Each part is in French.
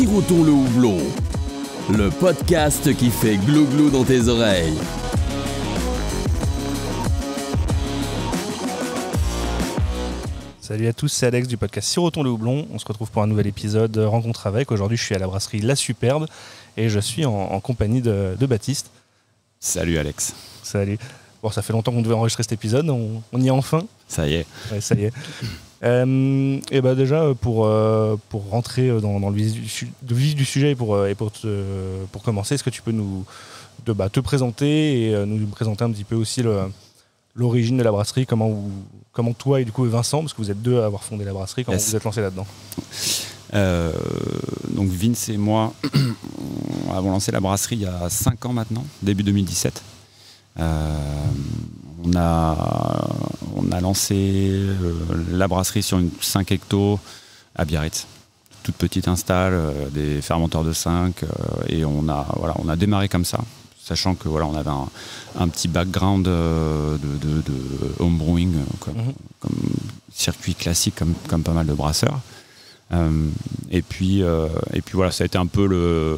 Sirotons le houblon, le podcast qui fait glou-glou dans tes oreilles. Salut à tous, c'est Alex du podcast Sirotons le houblon. On se retrouve pour un nouvel épisode Rencontre avec. Aujourd'hui, je suis à la brasserie La Superbe et je suis en compagnie de Baptiste. Salut Alex. Salut. Bon, ça fait longtemps qu'on devait enregistrer cet épisode, on y est enfin. Ça y est. Ouais, ça y est. Et bah déjà, pour rentrer dans le vif du sujet et pour commencer, est-ce que tu peux te présenter et nous présenter un petit peu aussi l'origine de la brasserie, comment toi et du coup Vincent, parce que vous êtes deux à avoir fondé la brasserie, comment vous êtes lancé là-dedans? Donc Vince et moi avons lancé la brasserie il y a 5 ans maintenant, début 2017. On a lancé la brasserie sur une 5 hectos à Biarritz, toute petite install, des fermenteurs de 5, et on a démarré comme ça, sachant que on avait un petit background de homebrewing comme circuit classique, comme pas mal de brasseurs. Et puis voilà, ça a été un peu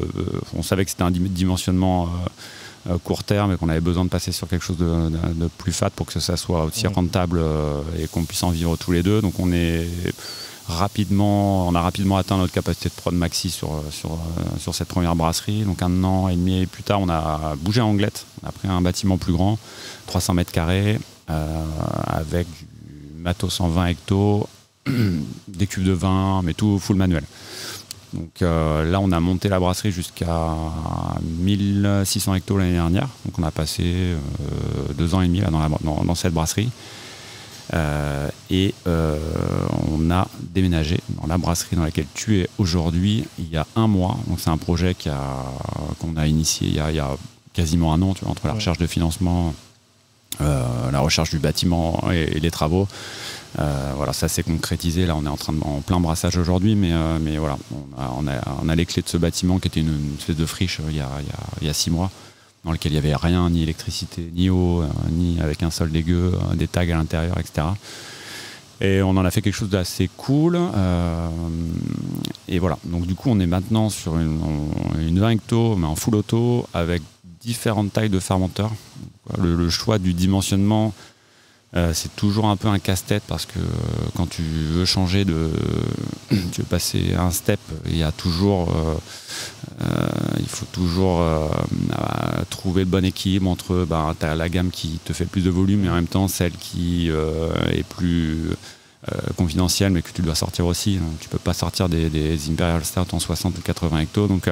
on savait que c'était un dimensionnement court terme et qu'on avait besoin de passer sur quelque chose de plus fat pour que ça soit aussi rentable et qu'on puisse en vivre tous les deux. Donc on a rapidement atteint notre capacité de prod maxi sur cette première brasserie. Donc 1 an et demi plus tard, on a bougé à Anglette. On a pris un bâtiment plus grand, 300 mètres carrés, avec du matos en 20 hectos, des cuves de vin, mais tout full manuel. Donc là, on a monté la brasserie jusqu'à 1600 hectos l'année dernière. Donc on a passé 2 ans et demi là, dans cette brasserie. Et on a déménagé dans la brasserie dans laquelle tu es aujourd'hui il y a 1 mois. Donc c'est un projet qu'on a initié il y a quasiment 1 an, tu vois, entre la recherche de financement, la recherche du bâtiment et les travaux. Ça s'est concrétisé. Là, on est en plein brassage aujourd'hui, mais voilà, on a les clés de ce bâtiment qui était une espèce de friche il y a 6 mois, dans lequel il n'y avait rien, ni électricité, ni eau, ni avec un sol dégueu, des tags à l'intérieur, etc. Et on en a fait quelque chose d'assez cool. Et voilà, donc du coup, on est maintenant sur une 20 hectos, mais en full auto, avec différentes tailles de fermenteurs. Le choix du dimensionnement, c'est toujours un peu un casse-tête, parce que quand tu veux changer tu veux passer un step, il faut toujours trouver le bon équilibre entre t'as la gamme qui te fait plus de volume et en même temps celle qui est plus confidentielle mais que tu dois sortir aussi. Tu peux pas sortir des Imperial Stout en 60 ou 80 hectos. Donc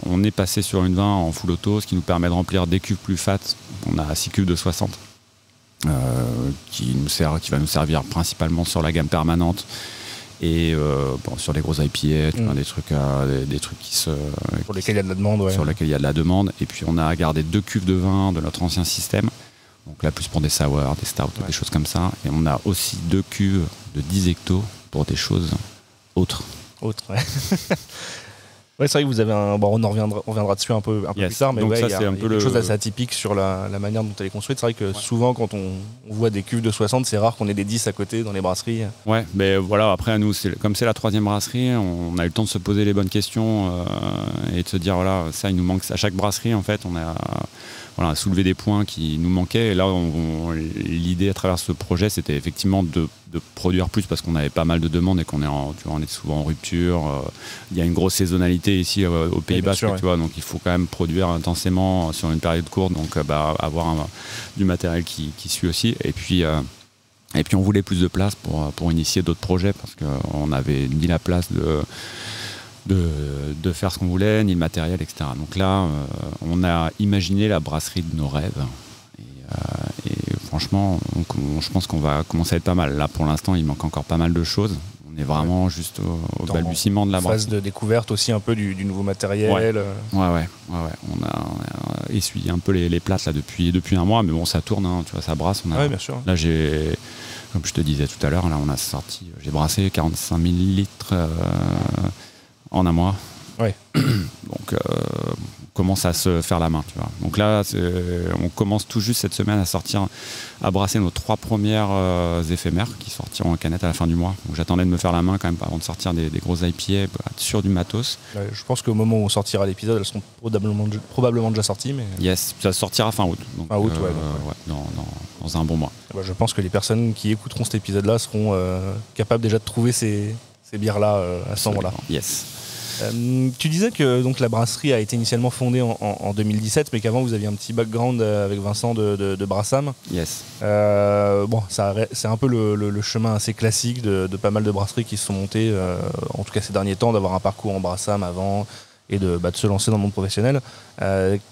on est passé sur une 20 en full auto, ce qui nous permet de remplir des cuves plus fat. On a 6 cuves de 60. Qui va nous servir principalement sur la gamme permanente et sur les gros IPA, des trucs pour lesquels il y a de la demande, sur lesquels il y a de la demande. Et puis on a gardé 2 cuves de vin de notre ancien système, donc là plus pour des sour, des stouts, des choses comme ça. Et on a aussi 2 cuves de 10 hectos pour des choses autres. Ouais, c'est vrai que vous avez on reviendra dessus un peu plus tard, mais donc ça, il y a quelque chose d'assez atypique sur la manière dont elle est construite. C'est vrai que souvent, quand on voit des cuves de 60, c'est rare qu'on ait des 10 à côté dans les brasseries. Ouais, mais voilà, après, nous, comme c'est la 3e brasserie, on a eu le temps de se poser les bonnes questions et de se dire, voilà, ça, il nous manque à chaque brasserie, en fait, on a soulevé des points qui nous manquaient. Et là, l'idée à travers ce projet, c'était effectivement de produire plus, parce qu'on avait pas mal de demandes et on est souvent en rupture. Il y a une grosse saisonnalité ici aux Pays-Bas, tu vois, donc il faut quand même produire intensément sur une période courte, donc avoir du matériel qui suit aussi. Et puis on voulait plus de place pour initier d'autres projets, parce qu'on n'avait ni la place de faire ce qu'on voulait, ni le matériel, etc. Donc là, on a imaginé la brasserie de nos rêves. Et franchement, je pense qu'on va commencer à être pas mal. Là, pour l'instant, il manque encore pas mal de choses. On est vraiment juste au balbutiement de la brasserie. Phase de découverte aussi un peu du nouveau matériel. Ouais. On a essuyé un peu les plates là depuis 1 mois, mais bon, ça tourne, tu vois, ça brasse. Bien sûr. Là, comme je te disais tout à l'heure, là, j'ai brassé 45 000 litres en 1 mois. Ouais. Donc commence à se faire la main. Tu vois. Donc là, on commence tout juste cette semaine à brasser nos 3 premières éphémères qui sortiront en canette à la fin du mois. Donc j'attendais de me faire la main quand même avant de sortir des grosses IPA sur du matos. Ouais, je pense qu'au moment où on sortira l'épisode, elles seront probablement déjà sorties. Mais... Yes, ça sortira fin août. Donc, fin août, dans un bon mois. Je pense que les personnes qui écouteront cet épisode-là seront capables déjà de trouver ces bières-là à ce moment-là. Yes. Tu disais que donc, la brasserie a été initialement fondée en 2017, mais qu'avant vous aviez un petit background avec Vincent de Brassam. Yes. C'est un peu le chemin assez classique de pas mal de brasseries qui se sont montées, en tout cas ces derniers temps, d'avoir un parcours en Brassam avant et de se lancer dans le monde professionnel.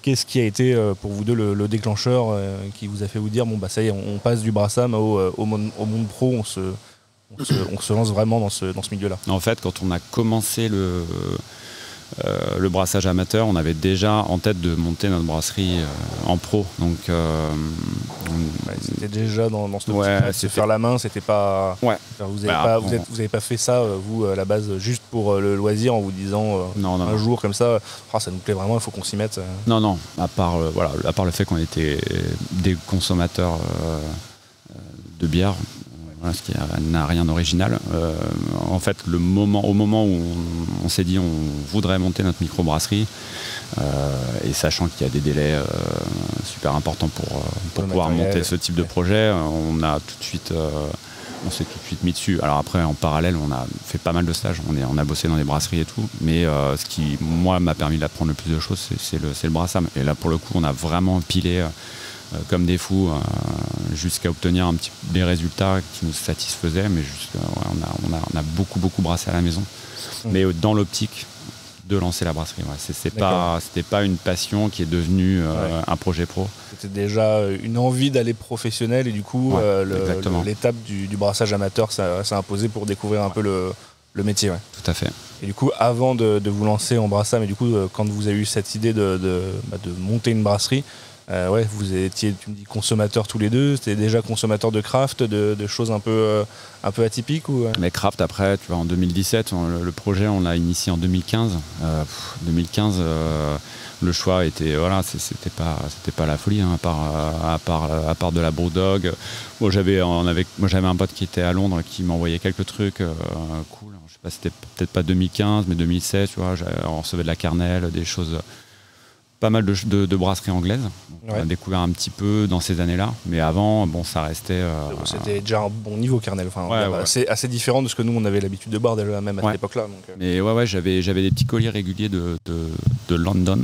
Qu'est-ce qui a été pour vous deux le déclencheur qui vous a fait vous dire bon ça y est, on passe du Brassam au monde pro, on se lance vraiment dans ce milieu-là. En fait, quand on a commencé le brassage amateur, on avait déjà en tête de monter notre brasserie en pro. Donc, c'était déjà dans ce truc se faire la main, c'était pas. Ouais. Vous n'avez pas fait ça, vous, à la base, juste pour le loisir, en vous disant un jour comme ça, ça nous plaît vraiment, il faut qu'on s'y mette. Non, à part le fait qu'on était des consommateurs de bière. Voilà, ce qui n'a rien d'original. En fait, au moment où on s'est dit on voudrait monter notre microbrasserie, et sachant qu'il y a des délais super importants pour pouvoir monter ce type de projet, on s'est tout de suite mis dessus. Alors après, en parallèle, on a fait pas mal de stages, on a bossé dans des brasseries et tout, mais ce qui, moi, m'a permis d'apprendre le plus de choses, c'est le Brassam. Et là, pour le coup, on a vraiment empilé comme des fous jusqu'à obtenir des résultats qui nous satisfaisaient, mais on a beaucoup brassé à la maison, mais dans l'optique de lancer la brasserie. C'était pas une passion qui est devenue un projet pro. C'était déjà une envie d'aller professionnel et du coup l'étape du brassage amateur s'est imposée pour découvrir un peu le métier. Ouais. Tout à fait. Et du coup, avant de vous lancer en Brassam, et du coup quand vous avez eu cette idée de monter une brasserie, vous étiez, tu me dis, consommateurs tous les deux. C'était déjà consommateurs de craft, de choses un peu atypiques ou... Mais craft, après, tu vois, en 2017, le projet, on l'a initié en 2015. 2015, le choix était, c'était pas la folie, hein, à part de la Brewdog. Moi, j'avais un pote qui était à Londres qui m'envoyait quelques trucs cool. Je sais pas, c'était peut-être pas 2015, mais 2016, tu vois, on recevait de la Carnel, des choses... Pas mal de brasseries anglaises. On a découvert un petit peu dans ces années-là. Mais avant, ça restait... C'était déjà un bon niveau, Carnel. C'est assez différent de ce que nous, on avait l'habitude de boire déjà, même à cette époque-là. Donc... Mais j'avais des petits colis réguliers de London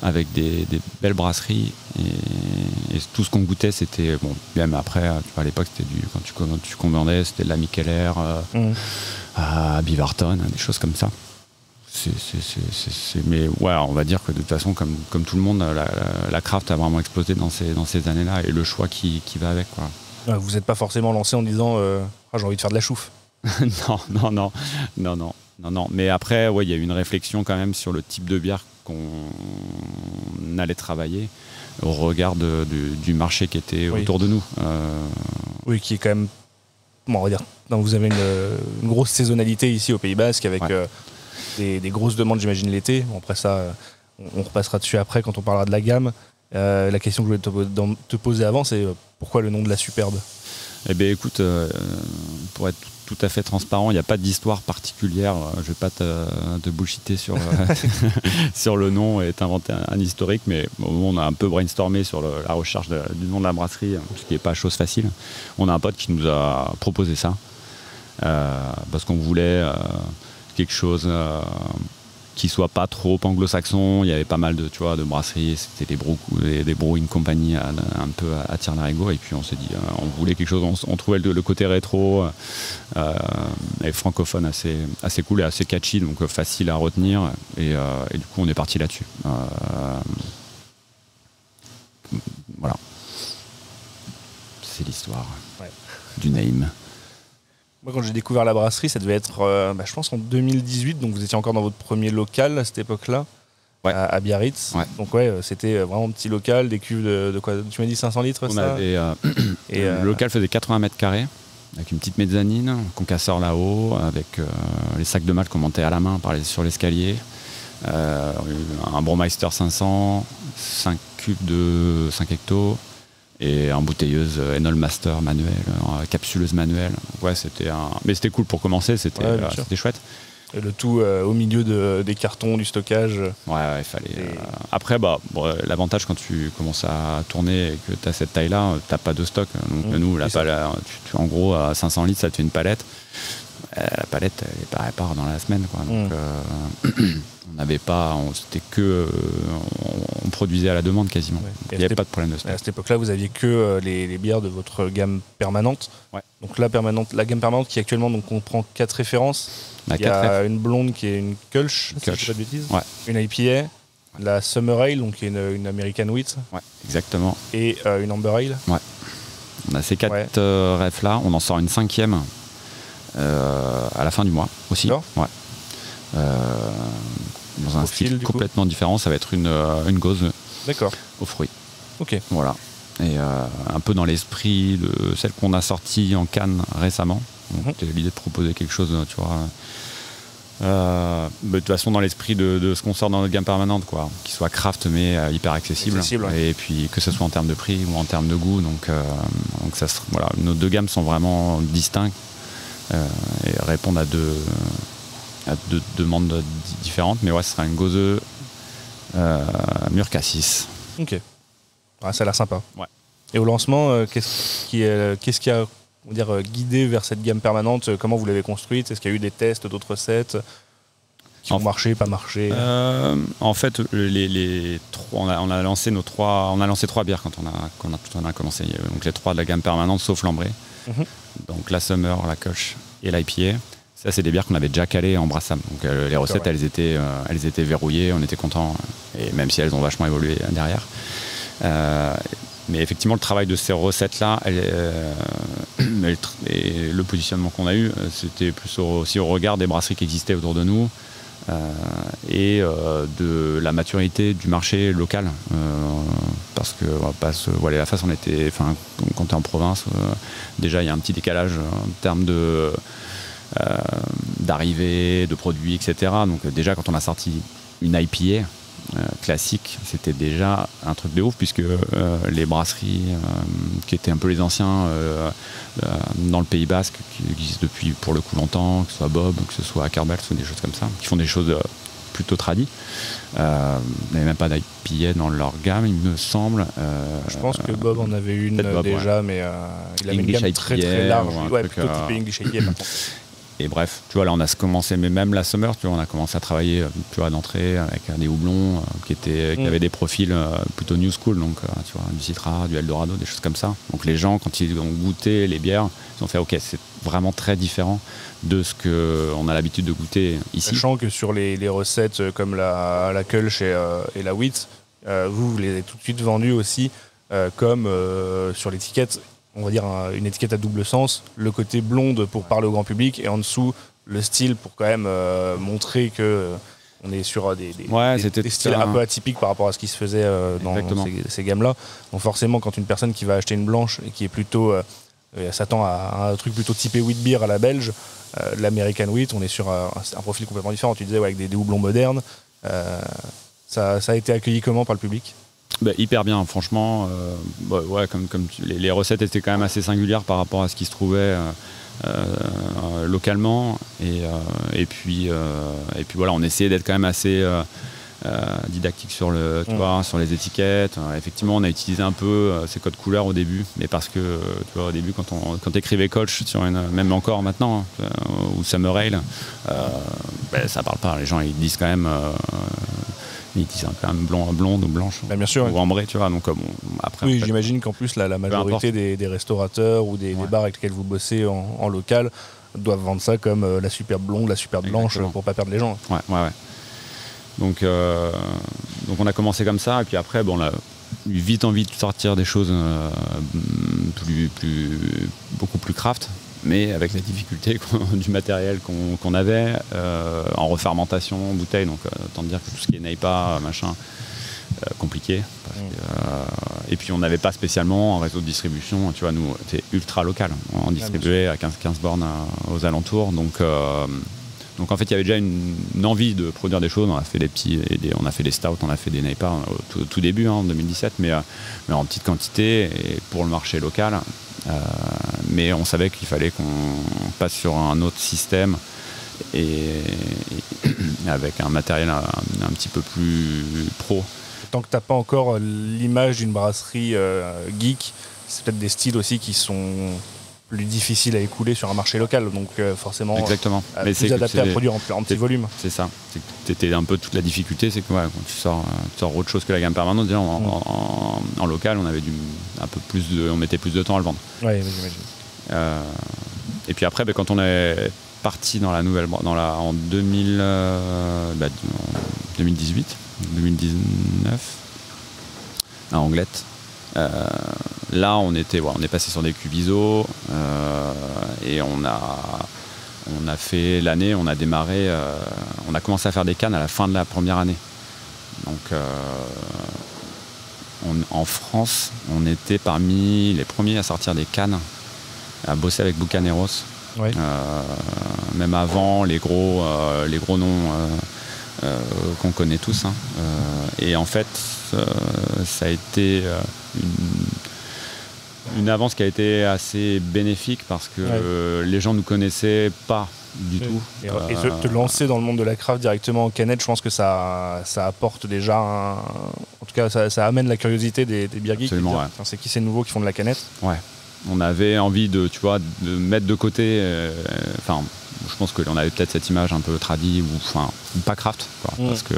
avec des belles brasseries. Et tout ce qu'on goûtait, c'était... même après, tu vois, à l'époque, c'était quand tu commandais, c'était de la Mikkeller, à Beaverton, des choses comme ça. Mais on va dire que de toute façon, comme tout le monde, la craft a vraiment explosé dans ces années-là et le choix qui va avec. Quoi. Vous n'êtes pas forcément lancé en disant j'ai envie de faire de la chouffe. Non. Mais après, il y a eu une réflexion quand même sur le type de bière qu'on allait travailler au regard du marché qui était autour de nous. Oui, qui est quand même, on va dire, vous avez une grosse saisonnalité ici au Pays Basque avec... Des grosses demandes, j'imagine, l'été. Bon, après ça, on repassera dessus après quand on parlera de la gamme. La question que je voulais te poser avant, c'est pourquoi le nom de la Superbe ? Eh bien, écoute, pour être tout à fait transparent, il n'y a pas d'histoire particulière. Je ne vais pas te bullshiter sur le nom et t'inventer un historique, mais on a un peu brainstormé sur la recherche du nom de la brasserie, ce qui n'est pas chose facile. On a un pote qui nous a proposé ça, parce qu'on voulait... quelque chose qui soit pas trop anglo-saxon. Il y avait pas mal de brasseries, c'était des brewing company un peu à tire-larigot, et puis on s'est dit on voulait quelque chose, on trouvait le côté rétro et francophone assez cool et assez catchy, donc facile à retenir, et du coup on est parti là-dessus. Voilà, c'est l'histoire du name. Moi, quand j'ai découvert la brasserie, ça devait être, je pense, en 2018. Donc, vous étiez encore dans votre premier local à cette époque-là, à Biarritz. Ouais. Donc, c'était vraiment un petit local, des cuves de quoi ? Tu m'as dit 500 litres, ça ? Le local faisait 80 mètres carrés, avec une petite mezzanine, concasseur là-haut, avec les sacs de malt qu'on montait à la main sur l'escalier. un Brewmeister 500, 5 cubes de 5 hectos et un bouteilleuse Enol Master manuel, capsuleuse manuelle. Ouais, mais c'était cool pour commencer, c'était chouette. Et le tout au milieu des cartons, du stockage. Ouais, il fallait. Après, l'avantage quand tu commences à tourner et que tu as cette taille-là, tu n'as pas de stock. Donc, nous, en gros, à 500 litres, ça te fait une palette. La palette, elle est pas répare dans la semaine, quoi. Donc, on n'avait pas. On produisait à la demande quasiment. Ouais. Il n'y avait pas de problème de stock. À cette époque-là, vous aviez que les bières de votre gamme permanente. Ouais. Donc, la gamme permanente qui actuellement donc, comprend 4 références. Il y a une blonde qui est une Kölsch, si je ne dis pas de bêtises. Ouais. Une IPA, la Summer Ale, donc qui est une American Wheat. Ouais, exactement. Et une Amber Ale. Ouais. On a ces 4 refs-là. On en sort une 5e à la fin du mois aussi. Ouais. Dans un style complètement différent. Ça va être une gauze aux fruits. Ok. Voilà. Et un peu dans l'esprit de celle qu'on a sortie en canne récemment. Donc, l'idée de proposer quelque chose, tu vois. De toute façon, dans l'esprit de ce qu'on sort dans notre gamme permanente, quoi, qui soit craft mais hyper accessible. Ouais. Et puis que ce soit en termes de prix ou en termes de goût. Donc voilà, nos 2 gammes sont vraiment distinctes et répondent à deux demandes différentes. Mais ouais, ce sera une gauze mûre cassis. Ok. Ouais, ça a l'air sympa. Ouais. Et au lancement, qu'est-ce qui a guidé vers cette gamme permanente? Comment vous l'avez construite? Est-ce qu'il y a eu des tests d'autres recettes qui ont marché, pas marché? En fait, on a lancé 3 bières quand on a commencé. Donc les 3 de la gamme permanente, sauf l'ambré. Donc la Summer, la Kölsch et l'IPA. Ça, c'est des bières qu'on avait déjà calées en brassam. Donc les recettes, elles étaient verrouillées, on était contents. Et même si elles ont vachement évolué derrière. Mais effectivement, le travail de ces recettes-là et le positionnement qu'on a eu, c'était plus aussi au regard des brasseries qui existaient autour de nous et de la maturité du marché local. Parce que on va pas se voiler la face, quand tu es en province, déjà il y a un petit décalage en termes d'arrivée, de produits, etc. Donc déjà, quand on a sorti une IPA, classique, c'était déjà un truc de ouf puisque les brasseries qui étaient un peu les anciens dans le Pays Basque, qui existent depuis pour le coup longtemps, que ce soit Bob, que ce soit Kerbels ou des choses comme ça, qui font des choses plutôt tradies. Il n'y avait même pas d'IPA dans leur gamme, il me semble. Je pense que Bob en avait une Bob, déjà, mais il avait une gamme très large. Ouais, plutôt typé English IPA par contre. Et bref, tu vois, là on a commencé, mais même la Summer, tu vois, on a commencé à travailler d'entrée avec des houblons qui avaient des profils plutôt new school, donc tu vois, du Citra, du Eldorado, des choses comme ça. Donc les gens, quand ils ont goûté les bières, ils ont fait ok, c'est vraiment très différent de ce qu'on a l'habitude de goûter ici. Sachant que sur les recettes comme la Kölsch et la Wheat, vous les avez tout de suite vendues aussi comme sur l'étiquette, on va dire une étiquette à double sens, le côté blonde pour parler au grand public et en dessous le style pour quand même montrer que on est sur des styles un peu atypiques par rapport à ce qui se faisait dans ces gammes-là. Donc forcément, quand une personne qui va acheter une blanche et qui est plutôt s'attend à un truc plutôt typé wheat beer à la belge, l'American Wheat, on est sur un profil complètement différent. Tu disais avec des houblons modernes. Ça a été accueilli comment par le public? Hyper bien, franchement. Comme les recettes étaient quand même assez singulières par rapport à ce qui se trouvait localement. Et puis voilà, on essayait d'être quand même assez didactique sur les étiquettes. Effectivement, on a utilisé un peu ces codes couleurs au début, mais parce que tu vois, au début, quand tu écrivais Kölsch sur même encore maintenant, ou Summer Ale, ça parle pas. Les gens ils disent quand même. Ils disent quand même blonde ou blanche, bien sûr, ou ambrée, tu vois. Donc, après, oui, j'imagine qu'en plus, la majorité des restaurateurs ou des bars avec lesquels vous bossez en local doivent vendre ça comme la superbe blonde, la superbe blanche, pour pas perdre les gens. Ouais. Donc on a commencé comme ça, et puis après, on a eu vite envie de sortir des choses beaucoup plus craft, mais avec la difficulté du matériel qu'on avait en refermentation, en bouteille. Donc autant dire que tout ce qui est NEIPA, machin, compliqué. Et puis on n'avait pas spécialement un réseau de distribution. Tu vois, nous, c'était ultra local. On distribuait à 15 bornes aux alentours. Donc Donc en fait, il y avait déjà une envie de produire des choses. On a fait des petits, on a fait des stouts, on a fait des NEIPA au tout début, en 2017, mais en petite quantité et pour le marché local. Mais on savait qu'il fallait qu'on passe sur un autre système et avec un matériel un petit peu plus pro. Tant que tu n'as pas encore l'image d'une brasserie geek, c'est peut-être des styles aussi qui sont plus difficiles à écouler sur un marché local, donc forcément exactement. Mais plus adapté à produire en petit volume. C'est ça. C'était un peu toute la difficulté, c'est que quand tu sors autre chose que la gamme permanente, déjà en local, on avait on mettait plus de temps à le vendre. Ouais, j'imagine. Et puis après, quand on est parti dans la nouvelle, en 2018, 2019, à Anglette. Là, on est passé sur des cubes ISO et on a fait l'année, on a démarré, on a commencé à faire des cannes à la fin de la première année. Donc, en France, on était parmi les premiers à sortir des cannes, à bosser avec Bucaneros. Ouais. Même avant les gros noms qu'on connaît tous. Et en fait, ça a été une avance qui a été assez bénéfique parce que les gens ne nous connaissaient pas du tout. Et te lancer dans le monde de la craft directement en canette, je pense que ça apporte déjà en tout cas, ça amène la curiosité des beer geeks. Absolument, ouais. C'est qui ces nouveaux qui font de la canette? Ouais. On avait envie de mettre de côté. Je pense qu'on avait peut-être cette image un peu tradie ou pas craft, parce que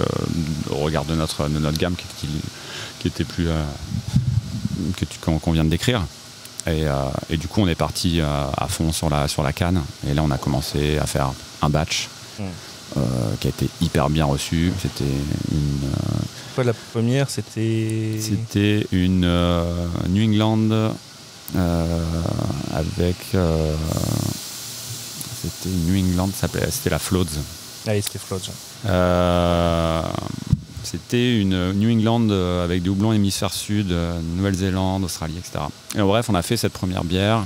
au regard de notre gamme qui était plus qu'on vient de décrire. Et du coup, on est parti à fond sur la canne. Et là, on a commencé à faire un batch qui a été hyper bien reçu. C'était la première, c'était une New England. C'était New England, c'était la Floats. Ah oui, c'était Floats. C'était une New England avec des houblons hémisphère sud, Nouvelle-Zélande, Australie, etc. Et bref, on a fait cette première bière,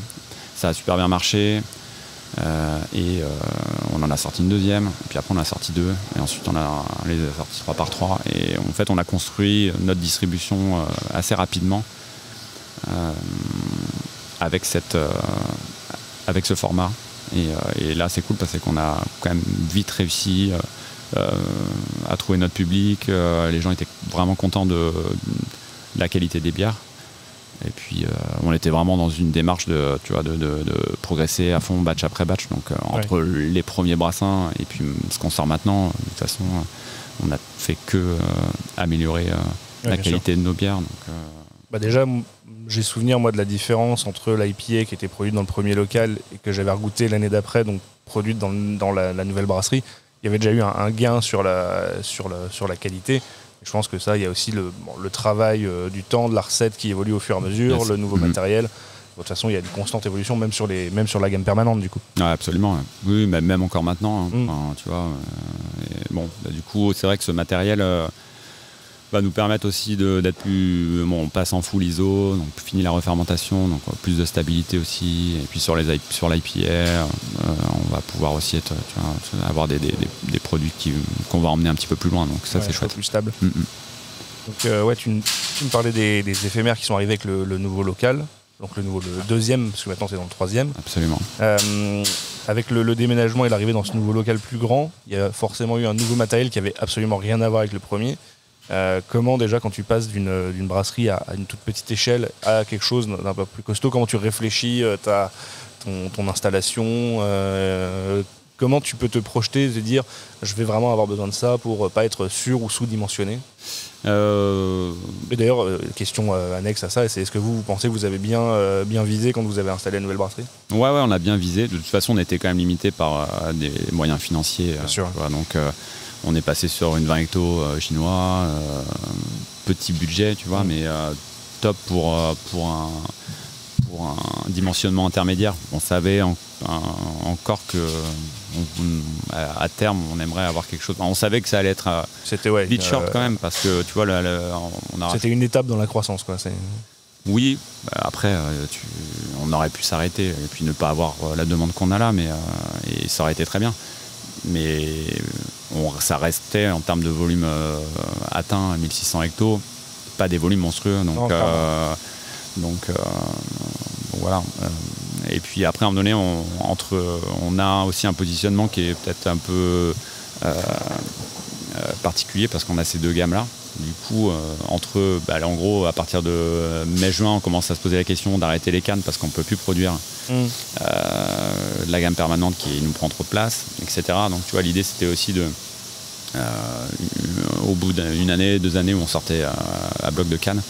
ça a super bien marché, et on en a sorti une deuxième, et puis après on en a sorti deux, et ensuite on les a sortis 3 par 3, et en fait on a construit notre distribution assez rapidement. Avec ce format et là c'est cool parce qu'on a quand même vite réussi à trouver notre public, les gens étaient vraiment contents de la qualité des bières et puis on était vraiment dans une démarche de progresser à fond batch après batch, donc entre les premiers brassins et puis ce qu'on sort maintenant, de toute façon on n'a fait que améliorer la qualité de nos bières, donc déjà, j'ai souvenir moi de la différence entre l'IPA qui était produite dans le premier local et que j'avais regoûté l'année d'après, donc produite dans la nouvelle brasserie. Il y avait déjà eu un gain sur la qualité. Et je pense que ça, il y a aussi le travail du temps, de la recette qui évolue au fur et à mesure, le nouveau matériel. De toute façon, il y a une constante évolution, même sur la gamme permanente, du coup. Ouais, absolument. Oui, mais même encore maintenant. Tu vois. Du coup, c'est vrai que ce matériel va nous permettre aussi d'être plus... on passe en full ISO, donc fini la refermentation, donc plus de stabilité aussi. Et puis sur l'IPA, on va pouvoir aussi avoir des produits qu'on va emmener un petit peu plus loin. Donc ça, c'est chouette. Plus stable. Donc tu me parlais des éphémères qui sont arrivés avec le nouveau local. Donc le deuxième, parce que maintenant c'est dans le troisième. Absolument. Avec le déménagement et l'arrivée dans ce nouveau local plus grand, il y a forcément eu un nouveau matériel qui avait absolument rien à voir avec le premier. Comment déjà quand tu passes d'une brasserie à une toute petite échelle à quelque chose d'un peu plus costaud, comment tu réfléchis ton installation, comment tu peux te projeter et te dire je vais vraiment avoir besoin de ça pour pas être sur ou sous-dimensionné? Et d'ailleurs, question annexe à ça, c'est est-ce que vous pensez que vous avez bien visé quand vous avez installé la nouvelle brasserie? Ouais, on a bien visé. De toute façon, on était quand même limité par des moyens financiers. Bien sûr. Donc on est passé sur une 20 hectos chinois, petit budget, tu vois, mais top pour un dimensionnement intermédiaire. On savait encore que à terme on aimerait avoir quelque chose. On savait que ça allait être vite short quand même, parce que tu vois c'était une étape dans la croissance, quoi. Oui, après on aurait pu s'arrêter et puis ne pas avoir la demande qu'on a là, mais et ça aurait été très bien. ça restait en termes de volume atteint 1600 hectos, pas des volumes monstrueux. Donc voilà. Et puis après, à un moment donné, on a aussi un positionnement qui est peut-être un peu particulier parce qu'on a ces deux gammes-là. Du coup, en gros, à partir de mai-juin, on commence à se poser la question d'arrêter les cannes parce qu'on ne peut plus produire la gamme permanente qui nous prend trop de place, etc. Donc, tu vois, l'idée, c'était aussi au bout d'une année, 2 années où on sortait à bloc de cannes,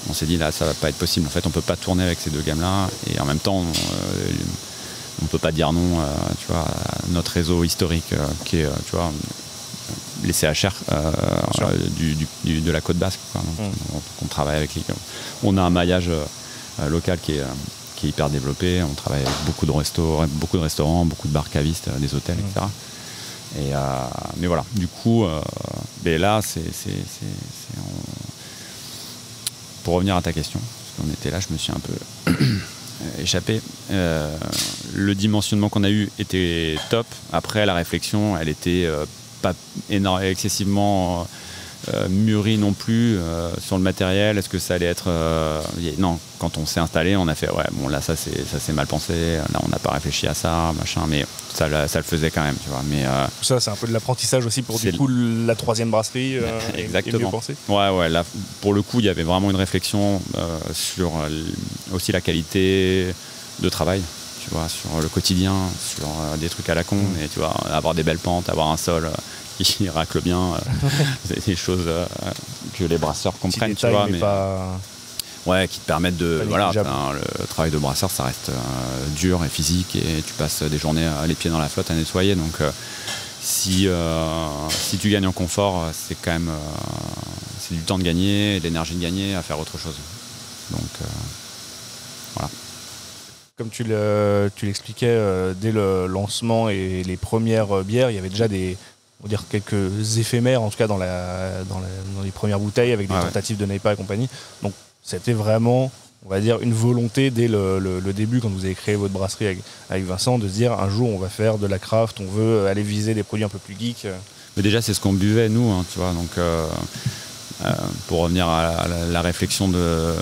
on s'est dit, là, ça va pas être possible. En fait, on ne peut pas tourner avec ces deux gammes-là. Et en même temps, on ne peut pas dire non tu vois, à notre réseau historique qui est, tu vois, les CHR de la côte basque. Quoi. Donc, on travaille avec on a un maillage local qui est hyper développé. On travaille avec beaucoup de restaurants, beaucoup de bars cavistes, des hôtels, etc. Mais voilà, du coup, là, pour revenir à ta question, parce qu'on était là, je me suis un peu échappé. Le dimensionnement qu'on a eu était top. Après, la réflexion, elle était pas excessivement mûrie non plus sur le matériel. Est-ce que ça allait être non, quand on s'est installé, on a fait là ça s'est mal pensé, là on n'a pas réfléchi à ça, machin, mais ça le faisait quand même, tu vois. Mais tout ça, c'est un peu de l'apprentissage aussi pour du coup la 3e brasserie. Exactement. Et mieux penser. Ouais, là, pour le coup, il y avait vraiment une réflexion sur aussi la qualité de travail. Tu vois, sur le quotidien, sur des trucs à la con, et tu vois, avoir des belles pentes, avoir un sol qui racle bien, c'est des choses que les brasseurs comprennent, tu vois, mais ouais, qui te permettent de le travail de brasseur, ça reste dur et physique, et tu passes des journées les pieds dans la flotte à nettoyer, donc si tu gagnes en confort, c'est quand même c'est du temps de gagner, de l'énergie de gagner à faire autre chose, donc voilà. Comme tu l'expliquais, dès le lancement et les premières bières, il y avait déjà quelques éphémères, en tout cas dans les premières bouteilles, avec des tentatives de NEIPA et compagnie. Donc c'était vraiment, on va dire, une volonté dès le début, quand vous avez créé votre brasserie avec Vincent, de se dire un jour on va faire de la craft, on veut aller viser des produits un peu plus geeks. Mais déjà c'est ce qu'on buvait nous, hein, tu vois, donc pour revenir à la réflexion des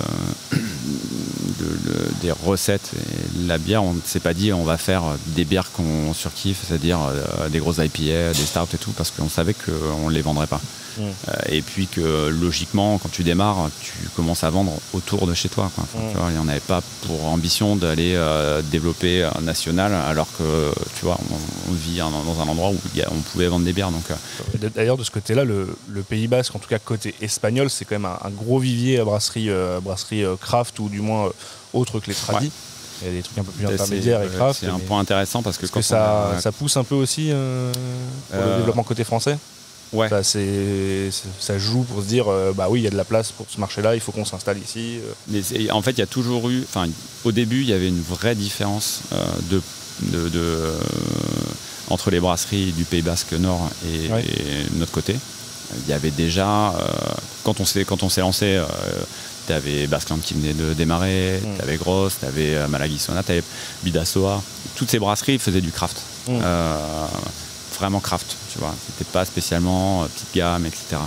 recettes et la bière, on ne s'est pas dit on va faire des bières qu'on surkiffe, c'est-à-dire des grosses IPA, des stouts et tout, parce qu'on savait qu'on ne les vendrait pas. Et puis que logiquement, quand tu démarres, tu commences à vendre autour de chez toi, quoi. Enfin, tu vois, on n'avait pas pour ambition d'aller développer un national, alors que tu vois, on vit dans un endroit où on pouvait vendre des bières. Donc, d'ailleurs, de ce côté-là, le Pays Basque, en tout cas côté espagnol, c'est quand même un gros vivier à brasserie craft, ou du moins autre que les tradis. Il y a des trucs un peu plus intermédiaires et craft. C'est un point intéressant parce que ça pousse un peu aussi pour le développement côté français. Ouais. Ça joue pour se dire oui, il y a de la place pour ce marché-là, il faut qu'on s'installe ici. Mais en fait, il y a toujours eu, au début, il y avait une vraie différence entre les brasseries du Pays Basque Nord et notre côté. Il y avait déjà, quand on s'est lancé, tu avais Basqueland qui venait de démarrer, tu avais Gross, tu avais Malaguisona, tu avais Bidassoa. Toutes ces brasseries faisaient du craft. Vraiment craft, tu vois. C'était pas spécialement petite gamme, etc.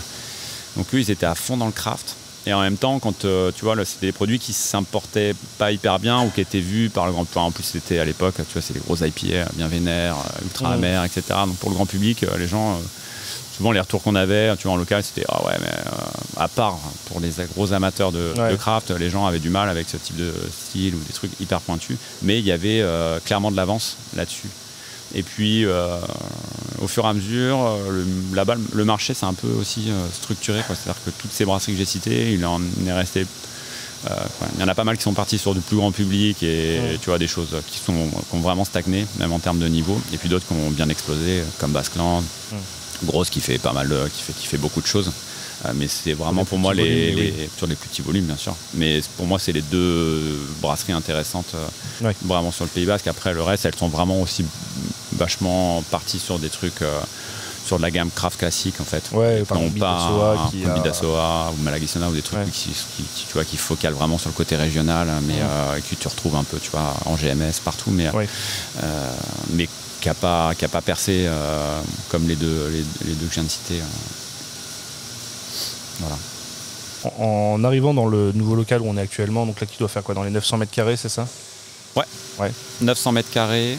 Donc eux, ils étaient à fond dans le craft. Et en même temps, quand tu vois, c'était des produits qui s'importaient pas hyper bien ou qui étaient vus par le grand public. En plus, c'était à l'époque, tu vois, c'est les grosses IPA bien vénères, ultra amères, etc. Donc pour le grand public, les gens, souvent les retours qu'on avait, tu vois, en local, c'était à part pour les gros amateurs de craft, les gens avaient du mal avec ce type de style ou des trucs hyper pointus. Mais il y avait clairement de l'avance là-dessus. Et puis, au fur et à mesure, là-bas, le marché s'est un peu aussi structuré, quoi. C'est-à-dire que toutes ces brasseries que j'ai citées, il en est resté... il y en a pas mal qui sont partis sur du plus grand public et tu vois, des choses qui ont vraiment stagné, même en termes de niveau. Et puis d'autres qui ont bien explosé, comme Basqueland, Grosse qui fait pas mal, qui fait beaucoup de choses. Mais c'est vraiment pour moi sur les plus petits volumes, bien sûr. Mais pour moi, c'est les deux brasseries intéressantes vraiment sur le Pays Basque. Après, le reste, elles sont vraiment aussi vachement parties sur des trucs, sur de la gamme craft classique, en fait. Non pas Bidassoa ou Malaguisona ou des trucs qui focalent vraiment sur le côté régional, mais que tu retrouves un peu, tu vois, en GMS partout. Mais qui a pas percé comme les deux que je viens de citer. Voilà. En arrivant dans le nouveau local où on est actuellement, donc là qui doit faire quoi, dans les 900 mètres carrés, c'est ça? Ouais. 900 mètres carrés.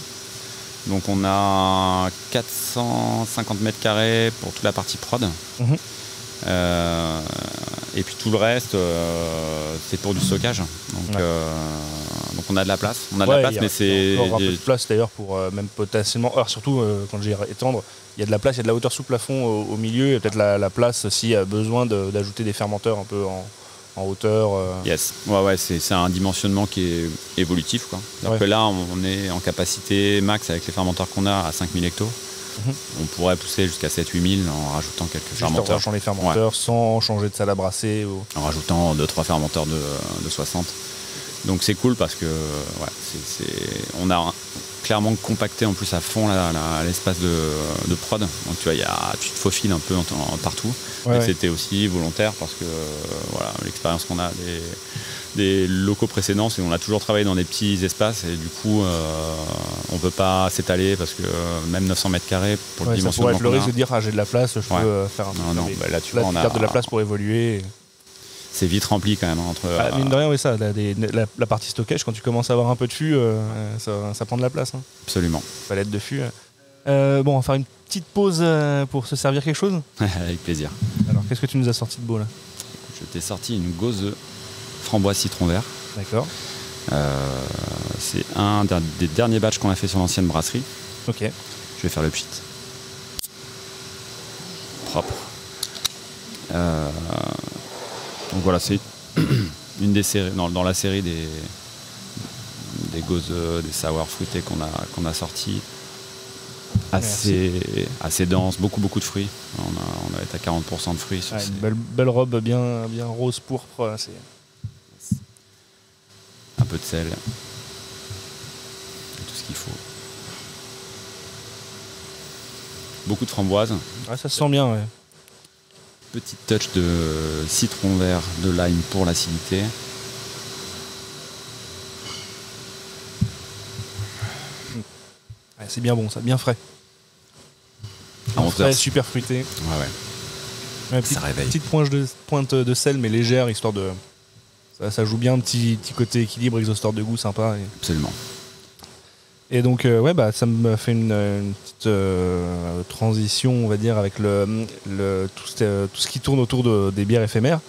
Donc on a 450 mètres carrés pour toute la partie prod. Mhm. Et puis tout le reste, c'est pour du stockage. Donc on a de la place. On a de la place, mais c'est... Il y a encore un peu de place d'ailleurs pour même potentiellement... Alors surtout, quand j'ai étendre, il y a de la place, il y a de la hauteur sous plafond au milieu, et peut-être la place s'il y a besoin d'ajouter des fermenteurs un peu en hauteur. Yes, ouais, c'est un dimensionnement qui est évolutif, quoi. Alors que là, on est en capacité max avec les fermenteurs qu'on a à 5000 hectos. On pourrait pousser jusqu'à 7-8 000 en rajoutant quelques fermenteurs. En rajoutant les fermenteurs sans changer de salle à brasser. En rajoutant 2-3 fermenteurs de 60. Donc c'est cool parce que on a clairement compacté en plus à fond l'espace de prod. Donc tu te faufiles un peu partout. C'était aussi volontaire parce que l'expérience qu'on a des locaux précédents, c'est qu'on a toujours travaillé dans des petits espaces et du coup on peut pas s'étaler parce que même 900 mètres carrés pour le dimensionnement. Ça pourrait être le risque de dire j'ai de la place, je peux faire un truc. Non, là tu vois, on a de la place pour évoluer. C'est vite rempli quand même. Mine de rien, oui, ça, la partie stockage, quand tu commences à avoir un peu de fût, ça prend de la place. Hein. Absolument. Palette de fût. Bon, on va faire une petite pause pour se servir quelque chose. Avec plaisir. Alors, qu'est-ce que tu nous as sorti de beau là? Je t'ai sorti une gauze framboise citron vert. D'accord. C'est un des derniers batchs qu'on a fait sur l'ancienne brasserie. Ok. Je vais faire le pchit. Propre. Donc voilà, c'est une des séries, dans la série des gauzes, des sour fruités qu'on a sorti. Assez dense, beaucoup de fruits. On va être à 40% de fruits. Sur une belle robe bien rose pourpre. Un peu de sel. Et tout ce qu'il faut. Beaucoup de framboises. Ouais, ça se sent bien, ouais. Petite touch de citron vert, de lime pour l'acidité. Ouais, c'est bien bon, ça, bien frais. Frais, super fruité. Ouais. Ça réveille. Petite pointe de sel, mais légère, histoire de... Ça joue bien, un petit côté équilibre, exhausteur de goût sympa. Absolument. Et donc, ça me fait une petite transition, on va dire, avec tout ce qui tourne autour des bières éphémères.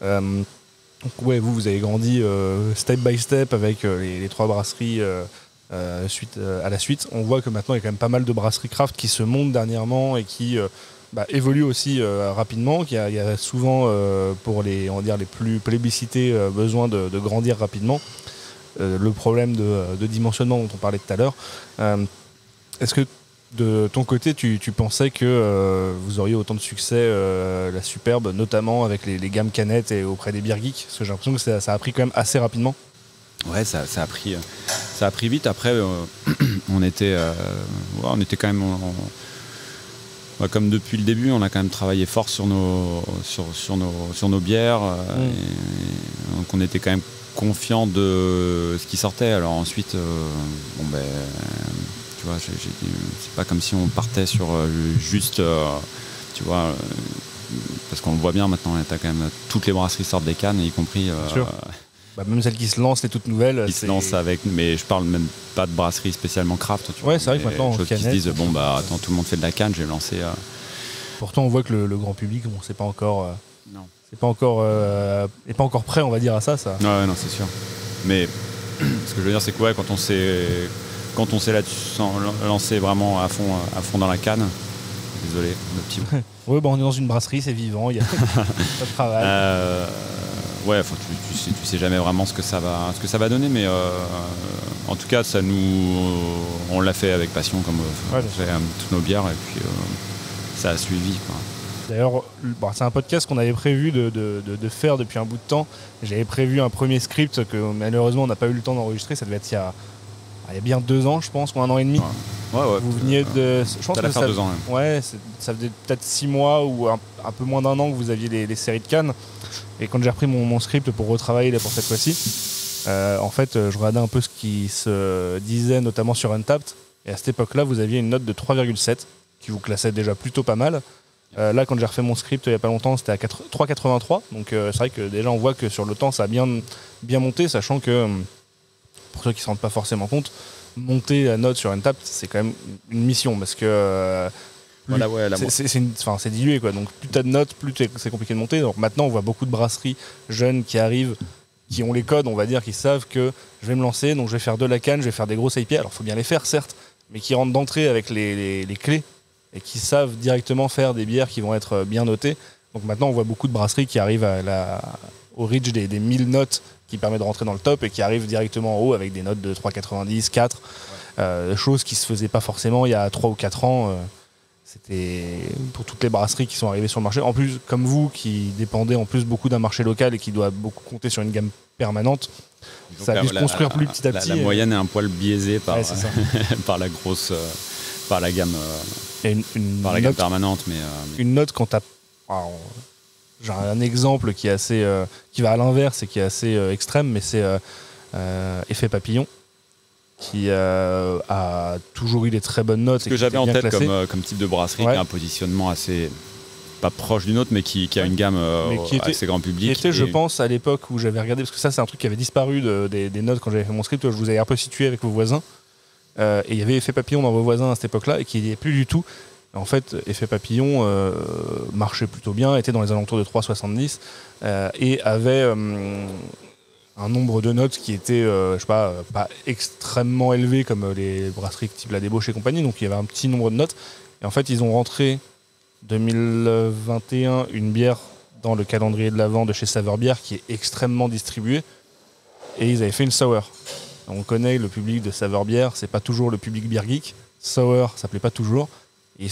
Donc, vous avez grandi step by step avec les 3 brasseries à la suite. On voit que maintenant, il y a quand même pas mal de brasseries craft qui se montent dernièrement et qui évoluent aussi rapidement. Il y a souvent, pour les plus plébiscités, besoin de grandir rapidement. Le problème de dimensionnement dont on parlait tout à l'heure. Est-ce que de ton côté, tu pensais que vous auriez autant de succès la Superbe, notamment avec les gammes canettes et auprès des bières geeks? Parce que j'ai l'impression que ça a pris quand même assez rapidement. Ouais, ça a pris vite. Après, on était quand même... comme depuis le début, on a quand même travaillé fort sur nos bières. Donc on était quand même confiant de ce qui sortait. Alors ensuite, tu vois, c'est pas comme si on partait sur juste, tu vois, parce qu'on le voit bien maintenant, t'as quand même toutes les brasseries sortent des cannes, y compris. Même celles qui se lancent, les toutes nouvelles. Qui se lancent avec, mais je parle même pas de brasserie spécialement craft. Tu vois, c'est vrai que maintenant, choses qui se disent, attends, tout le monde fait de la canne, j'ai lancé. Pourtant, on voit que le grand public, c'est pas encore. Non. C'est pas encore prêt, on va dire, à ça. Ouais, non, c'est sûr. Mais ce que je veux dire, c'est que quand on s'est là-dessus lancé vraiment à fond dans la canne. Désolé, le petit. Oui, on est dans une brasserie, c'est vivant, il y a pas de travail. Tu sais jamais vraiment ce que ça va donner, mais en tout cas, on l'a fait avec passion, comme on fait toutes nos bières, et puis ça a suivi, quoi. D'ailleurs, c'est un podcast qu'on avait prévu de faire depuis un bout de temps. J'avais prévu un premier script que malheureusement on n'a pas eu le temps d'enregistrer. Ça devait être il y a bien 2 ans, je pense, ou 1 an et demi. Ouais. Vous veniez de... Je pense que ça 2 ans. Ouais, ça faisait peut-être 6 mois ou un peu moins d'1 an que vous aviez les séries de Cannes. Et quand j'ai repris mon script pour retravailler pour cette fois-ci, en fait, je regardais un peu ce qui se disait, notamment sur Untapped. Et à cette époque-là, vous aviez une note de 3,7 qui vous classait déjà plutôt pas mal. Là, quand j'ai refait mon script il n'y a pas longtemps, c'était à 3,83. Donc c'est vrai que déjà on voit que sur le temps, ça a bien monté, sachant que, pour ceux qui ne se rendent pas forcément compte, monter la note sur Untappd, c'est quand même une mission, parce que c'est dilué, quoi. Donc plus tu as de notes, plus c'est compliqué de monter. Donc maintenant, on voit beaucoup de brasseries jeunes qui arrivent, qui ont les codes, on va dire, qui savent que je vais me lancer, donc je vais faire de la canne, je vais faire des grosses IPA. Alors il faut bien les faire, certes, mais qui rentrent d'entrée avec les clés et qui savent directement faire des bières qui vont être bien notées. Donc maintenant, on voit beaucoup de brasseries qui arrivent au reach des 1000 notes qui permet de rentrer dans le top et qui arrivent directement en haut avec des notes de 3,90, 4. Chose qui ne se faisait pas forcément il y a 3 ou 4 ans. C'était pour toutes les brasseries qui sont arrivées sur le marché. En plus, comme vous, qui dépendez en plus beaucoup d'un marché local et qui doit beaucoup compter sur une gamme permanente, donc ça a dû se construire plus petit à petit. La moyenne est un poil biaisée par, par la grosse... par la gamme, par la gamme permanente. Mais une note quand tu as... J'ai un exemple qui est assez, qui va à l'inverse et qui est assez extrême, mais c'est Effet Papillon, qui a toujours eu des très bonnes notes. Ce que j'avais en tête comme type de brasserie, qui a un positionnement assez, pas proche d'une autre, mais qui a une gamme assez grand public. Qui était, je pense, à l'époque où j'avais regardé, parce que ça c'est un truc qui avait disparu des notes quand j'avais fait mon script, je vous avais un peu situé avec vos voisins. Et il y avait Effet Papillon dans vos voisins à cette époque-là, et qui n'y est plus du tout. En fait, Effet Papillon marchait plutôt bien, était dans les alentours de 3,70 et avait un nombre de notes qui était, je sais pas extrêmement élevé comme les brasseries type La Débauche et compagnie. Donc il y avait un petit nombre de notes. Et en fait, ils ont rentré 2021 une bière dans le calendrier de l'Avent de chez Saveur Bière qui est extrêmement distribuée. Et ils avaient fait une sour. On connaît le public de Saveur Bière, c'est pas toujours le public beer geek. Sour, ça plaît pas toujours. Et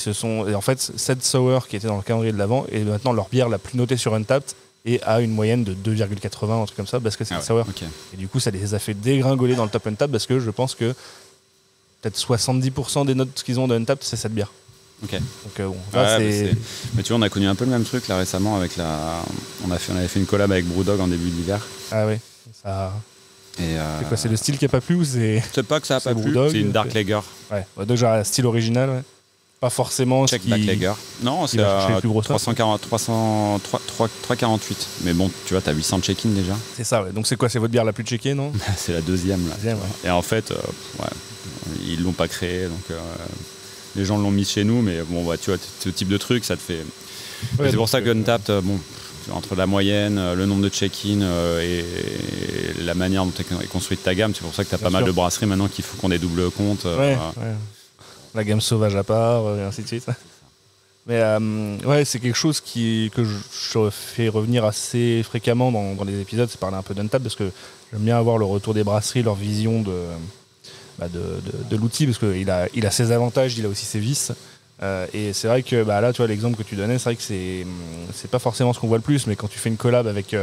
en fait, cette sour qui était dans le calendrier de l'Avent est maintenant leur bière la plus notée sur Untappd et a une moyenne de 2,80, un truc comme ça, parce que c'est une sour. Okay. Et du coup, ça les a fait dégringoler dans le top Untappd parce que je pense que peut-être 70% des notes qu'ils ont de Untappd, c'est cette bière. Ok. Donc c'est... Mais tu vois, on a connu un peu le même truc là récemment avec on avait fait une collab avec Brewdog en début d'hiver. Ah oui. Ça... C'est quoi, c'est le style qui a pas plu ou c'est... C'est pas que ça a pas plu, c'est une Dark Lager. Ouais, donc j'ai un style original, ouais. Pas forcément Check Black Lager. Non, c'est à 348. Mais bon, tu vois, t'as 800 check-in déjà. C'est ça, ouais. Donc c'est quoi, c'est votre bière la plus checkée, non? C'est la deuxième, là. Ouais. Et en fait, ils l'ont pas créé, donc les gens l'ont mis chez nous, mais bon, tu vois, ce type de truc, ça te fait... Ouais, c'est pour ça que Untappd, entre la moyenne, le nombre de check-in et la manière dont est construite ta gamme, c'est pour ça que t'as pas mal de brasseries maintenant qu'il faut qu'on des doubles comptes. La gamme sauvage à part, et ainsi de suite. Mais c'est quelque chose que je fais revenir assez fréquemment dans les épisodes, c'est parler un peu d'Untappd, parce que j'aime bien avoir le retour des brasseries, leur vision de l'outil, parce qu'il a ses avantages, il a aussi ses vices. Et c'est vrai que là, tu vois, l'exemple que tu donnais, c'est vrai que c'est pas forcément ce qu'on voit le plus, mais quand tu fais une collab avec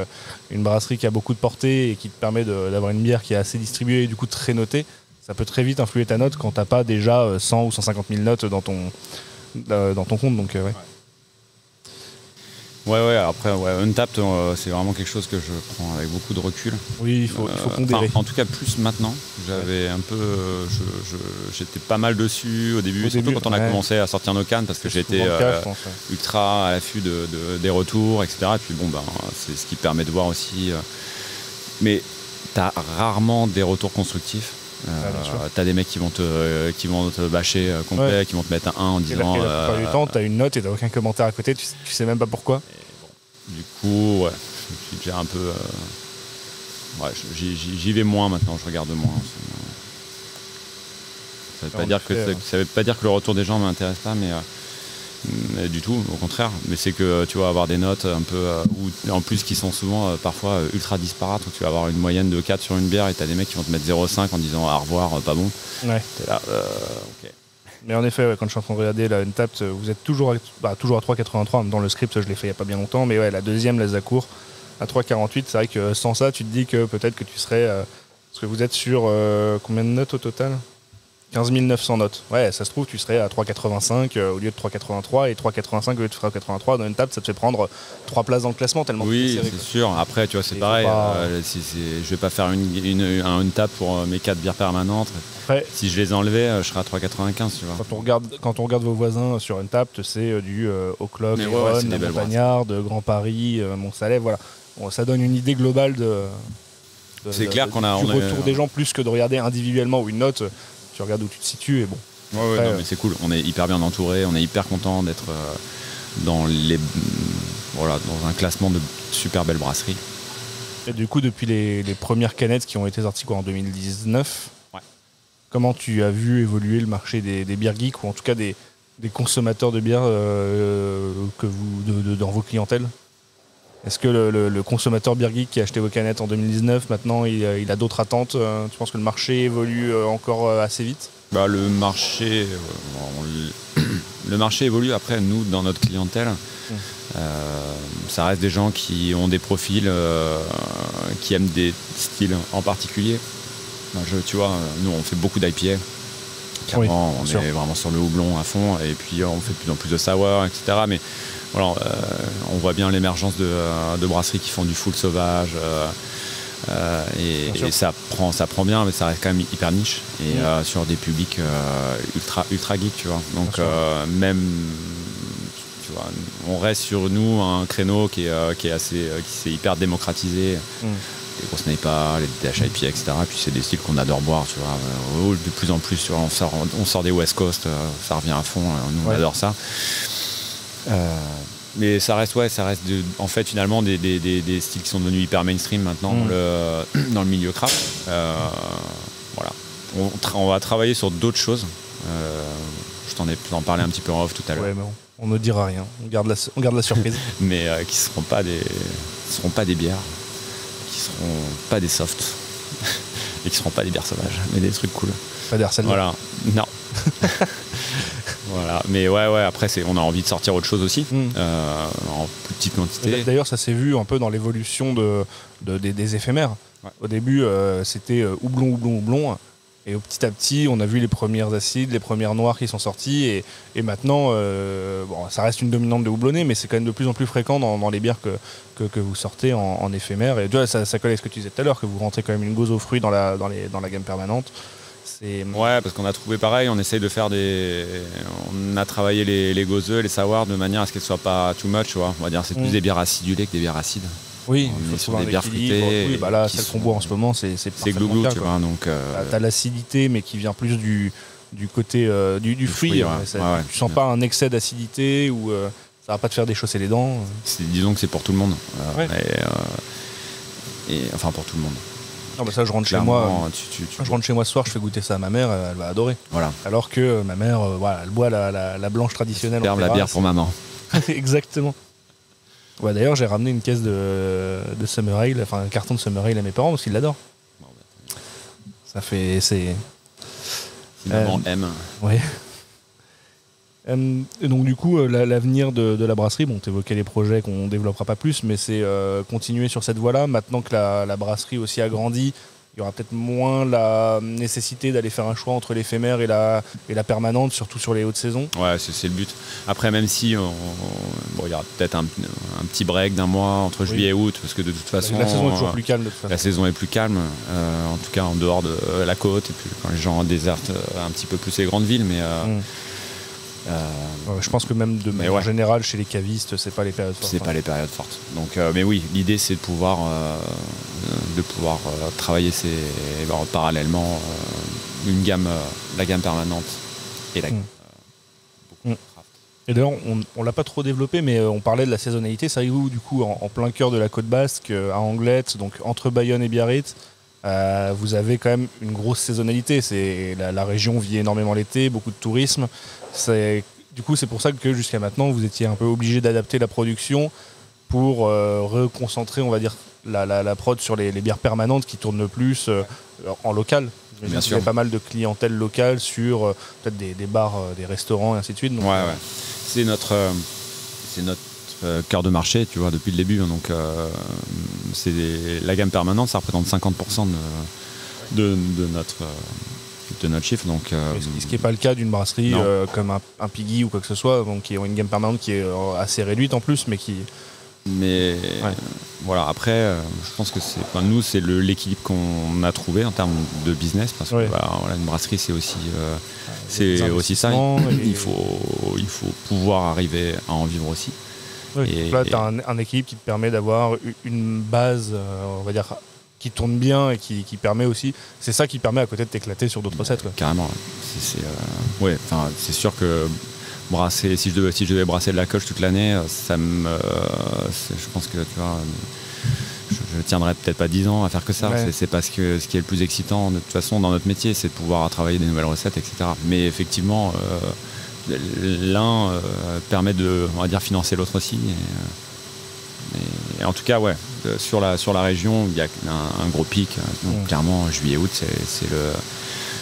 une brasserie qui a beaucoup de portée et qui te permet d'avoir une bière qui est assez distribuée et du coup très notée, ça peut très vite influer ta note quand t'as pas déjà 100 ou 150 000 notes dans ton compte. Donc, après, Untappd, c'est vraiment quelque chose que je prends avec beaucoup de recul. Oui, il faut pondérer. En tout cas, plus maintenant. J'avais un peu... j'étais pas mal dessus au début, surtout quand on a commencé à sortir nos cannes, parce que j'étais ultra à l'affût des retours, etc. Et puis c'est ce qui permet de voir aussi... mais t'as rarement des retours constructifs. T'as des mecs qui vont te bâcher complet, qui vont te mettre un 1 en disant... La plupart du temps, t'as une note et t'as aucun commentaire à côté, tu sais même pas pourquoi. Du coup, je suis déjà un peu... j'y vais moins maintenant, je regarde moins. Ça veut pas dire que le retour des gens m'intéresse pas, mais du tout, au contraire. Mais c'est que tu vas avoir des notes un peu... en plus qui sont souvent parfois ultra disparates, où tu vas avoir une moyenne de 4 sur une bière et t'as des mecs qui vont te mettre 0,5 en disant au revoir, pas bon. Ouais. T'es là, ok. Mais en effet, quand je suis en train de regarder la Untappd, vous êtes toujours à 3,83. Dans le script, je l'ai fait il n'y a pas bien longtemps. Mais la deuxième, la Zakour, à 3,48. C'est vrai que sans ça, tu te dis que peut-être que tu serais... parce que vous êtes sur combien de notes au total? 15 900 notes. Ouais, ça se trouve, tu serais à 3,85 au lieu de 3,83 et 3,85 au lieu de 3,83. Dans une table, ça te fait prendre 3 places dans le classement tellement oui, c'est sûr. Après, tu vois, c'est pareil. Je vais pas faire une table pour mes 4 bières permanentes. Après, si je les enlevais, je serais à 3,95. Tu vois. Quand on regarde vos voisins sur une table, c'est du O'Clock, Héron, Montagnard, Grand Paris, Mont-Salève. Voilà. Bon, ça donne une idée globale c'est clair qu'on a du retour des gens plus que de regarder individuellement ou une note. Tu regardes où tu te situes et bon. Ouais, non, mais c'est cool. On est hyper bien entouré. On est hyper content d'être dans un classement de super belles brasseries. Et du coup, depuis les premières canettes qui ont été sorties en 2019, comment tu as vu évoluer le marché des bières geeks ou en tout cas des consommateurs de bière dans vos clientèles? Est-ce que le consommateur beer geek qui a acheté vos canettes en 2019, maintenant il a d'autres attentes? Tu penses que le marché évolue encore assez vite? Le marché évolue. Après, nous, dans notre clientèle, ça reste des gens qui ont des profils, qui aiment des styles en particulier. Tu vois, nous, on fait beaucoup d'IPA. Clairement, on est vraiment sur le houblon à fond. Et puis, on fait de plus en plus de sour, etc. Mais voilà, on voit bien l'émergence de brasseries qui font du full sauvage. Et ça prend bien, mais ça reste quand même hyper niche et sur des publics ultra geek, tu vois. Donc même, tu vois, on reste sur nous un créneau qui s'est hyper démocratisé. Les grosses NEIPA, les DHIP, etc. Et puis c'est des styles qu'on adore boire, tu vois. De plus en plus, tu vois, on sort des West Coast, ça revient à fond. Nous on adore ça. Mais ça reste en fait finalement des styles qui sont devenus hyper mainstream maintenant dans le milieu craft. Voilà. On va travailler sur d'autres choses. Je t'en parlais un petit peu en off tout à l'heure. Ouais, mais on ne dira rien. On garde la surprise. Mais qui seront pas des bières, qui seront pas des softs et qui seront pas des bières sauvages, mais des trucs cool. Pas des harcèlements. Voilà. Non. Voilà, mais après on a envie de sortir autre chose aussi, en plus petite quantité. D'ailleurs, ça s'est vu un peu dans l'évolution des éphémères. Ouais. Au début, c'était houblon, et petit à petit, on a vu les premières acides, les premières noires qui sont sorties, et maintenant, ça reste une dominante de houblonné, mais c'est quand même de plus en plus fréquent dans les bières que vous sortez en éphémère. Et tu vois, ça colle à ce que tu disais tout à l'heure, que vous rentrez quand même une gauze aux fruits dans la gamme permanente. Ouais, parce qu'on a trouvé pareil, on essaye de faire on a travaillé les gauzeux, les sour de manière à ce qu'elles soient pas too much, tu vois. On va dire c'est plus des bières acidulées que des bières acides. Oui, on est sur des bières fruitées. Oui, là, celle qu'on boit en ce moment, c'est glou-glou, tu vois. Donc, t'as l'acidité, mais qui vient plus du côté du fruit. Tu sens pas un excès d'acidité ou ça va pas te faire déchausser les dents. Disons que c'est pour tout le monde. Enfin, pour tout le monde. Non, bah ça, je rentre chez moi. Je rentre chez moi ce soir, je fais goûter ça à ma mère, elle va adorer. Voilà. Alors que ma mère, elle boit la blanche traditionnelle. La bière pour maman. Exactement. Ouais, d'ailleurs, j'ai ramené une caisse de Summer Ale, enfin un carton de Summer Ale à mes parents parce qu'ils l'adorent. Ça fait, si maman aime. Ouais. Donc du coup, l'avenir de la brasserie, bon, t'évoquais les projets qu'on développera pas plus, mais c'est continuer sur cette voie-là. Maintenant que la brasserie aussi a grandi, il y aura peut-être moins la nécessité d'aller faire un choix entre l'éphémère et la permanente, surtout sur les hautes saisons. Ouais, c'est le but. Après, même si il y aura peut-être un petit break d'un mois entre juillet et août, parce que de toute façon, la saison est toujours plus calme. De toute façon. La saison est plus calme, en tout cas en dehors de la côte, et puis quand les gens désertent un petit peu plus les grandes villes, mais je pense que même en général chez les cavistes, c'est pas les périodes fortes. C'est pas les périodes fortes. Donc, mais oui, l'idée c'est de pouvoir travailler parallèlement la gamme permanente et la gamme beaucoup de craft. Et d'ailleurs, on l'a pas trop développé, mais on parlait de la saisonnalité. C'est vous du coup en plein cœur de la côte basque, à Anglette, donc entre Bayonne et Biarritz. Vous avez quand même une grosse saisonnalité. La région vit énormément l'été, beaucoup de tourisme. Du coup, c'est pour ça que jusqu'à maintenant, vous étiez un peu obligé d'adapter la production pour reconcentrer, on va dire, la prod sur les bières permanentes qui tournent le plus en local. Bien sûr. Il y a pas mal de clientèle locale sur peut-être des bars, des restaurants et ainsi de suite. Donc, c'est notre cœur de marché, tu vois, depuis le début. Donc, la gamme permanente, ça représente 50% de s'occupe de notre chiffre. Donc, ce qui n'est pas le cas d'une brasserie comme un Piggy ou quoi que ce soit, donc qui ont une gamme permanente qui est assez réduite en plus, mais qui... Mais voilà, après, je pense que nous, c'est l'équilibre qu'on a trouvé en termes de business, parce que une brasserie, c'est aussi ça. Il faut pouvoir arriver à en vivre aussi. Oui, et là, tu as un équilibre qui te permet d'avoir une base, on va dire, qui tourne bien et qui permet aussi... C'est ça qui permet à côté de t'éclater sur d'autres recettes. Carrément. C'est sûr que brasser, si je devais brasser de la coche toute l'année, je pense que tu vois, je tiendrais peut-être pas 10 ans à faire que ça. C'est parce que ce qui est le plus excitant de toute façon dans notre métier, c'est de pouvoir travailler des nouvelles recettes, etc. Mais effectivement, l'un permet de, on va dire, financer l'autre aussi. Et en tout cas, sur la région, il y a un gros pic. Donc, clairement, juillet-août,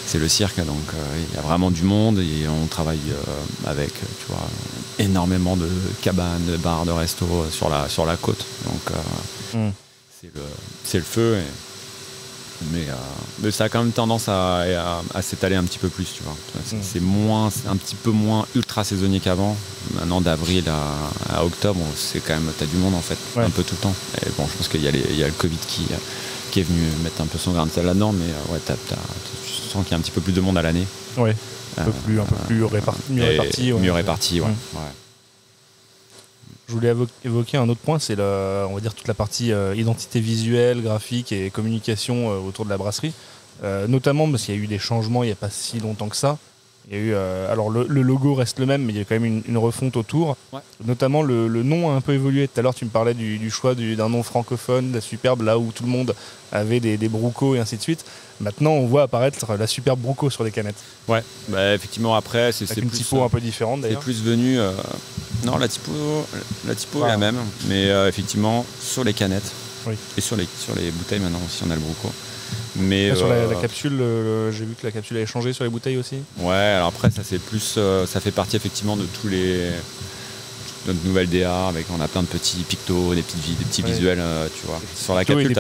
c'est le cirque, donc il y a vraiment du monde et on travaille avec énormément de cabanes, de bars, de restos sur la côte. Donc c'est le feu. Mais ça a quand même tendance à s'étaler un petit peu plus, tu vois. C'est un petit peu moins ultra saisonnier qu'avant. Maintenant, d'avril à octobre, c'est quand même, t'as du monde en fait, un peu tout le temps. Et bon, je pense qu'il y a le Covid qui est venu mettre un peu son grain de sel là-dedans, mais tu sens qu'il y a un petit peu plus de monde à l'année. Oui, un peu plus réparti. Mieux réparti, ouais. Je voulais évoquer un autre point, c'est on va dire toute la partie identité visuelle, graphique et communication autour de la brasserie. Notamment parce qu'il y a eu des changements il n'y a pas si longtemps que ça. Il y a eu, alors le logo reste le même, mais il y a quand même une refonte autour. Notamment le nom a un peu évolué. Tout à l'heure tu me parlais du choix d'un nom francophone, la Superbe, là où tout le monde avait des Bruco et ainsi de suite. Maintenant on voit apparaître la Superbe Bruco sur les canettes. Ouais, effectivement après c'est une plus, typo un peu différente d'ailleurs. C'est plus venu... Non, la typo est la même, mais effectivement sur les canettes et sur les bouteilles maintenant aussi on a le Bruco. Mais sur la capsule, j'ai vu que la capsule avait changé sur les bouteilles aussi. Ouais, alors après ça c'est plus, ça fait partie effectivement de notre nouvelle DA, on a plein de petits pictos, des petits visuels, tu vois. Sur la capsule,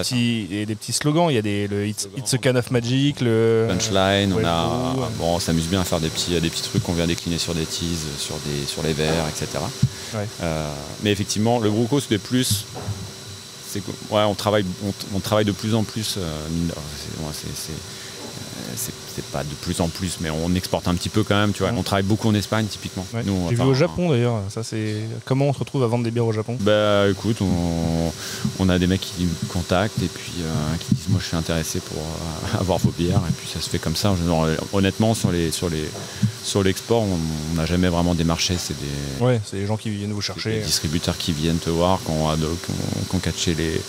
et des petits slogans, il y a le It's a Can of Magic, le punchline, on s'amuse bien à faire des petits trucs qu'on vient décliner sur des teas, sur les verres, etc. Mais effectivement, le Bruco c'était plus... on travaille de plus en plus. C'est pas de plus en plus, mais on exporte un petit peu quand même. Tu vois. On travaille beaucoup en Espagne typiquement. J'ai vu au Japon d'ailleurs. Ça, c'est comment on se retrouve à vendre des bières au Japon. Écoute, on a des mecs qui nous contactent et puis qui disent moi je suis intéressé pour avoir vos bières et puis ça se fait comme ça. Honnêtement sur l'export, on n'a jamais vraiment démarché. C'est des gens qui viennent vous chercher. Des distributeurs qui viennent te voir, qui ont catché les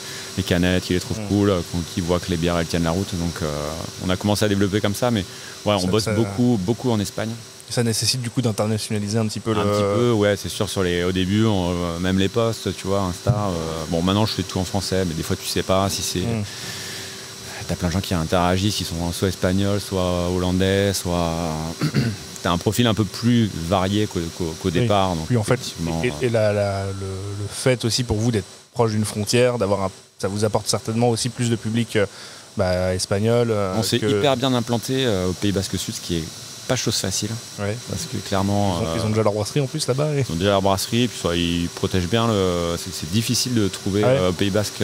canettes, qui les trouvent cool, qui voient que les bières elles tiennent la route. Donc on a commencé à développer comme ça, mais on bosse beaucoup en Espagne. Ça nécessite du coup d'internationaliser un petit peu c'est sûr. Au début, même les posts, tu vois, Insta. Maintenant je fais tout en français, mais des fois tu sais pas si c'est. T'as plein de gens qui interagissent, qui sont soit espagnols, soit hollandais, soit. T'as un profil un peu plus varié qu'au départ. Donc, puis en fait, et le fait aussi pour vous d'être proche d'une frontière, ça vous apporte certainement aussi plus de public espagnol. On s'est hyper bien implanté au Pays Basque Sud, ce qui est pas chose facile. Parce que clairement... Ils ont déjà leur brasserie en plus là-bas. Ils ont déjà leur brasserie, puis ils protègent bien c'est difficile de trouver au Pays Basque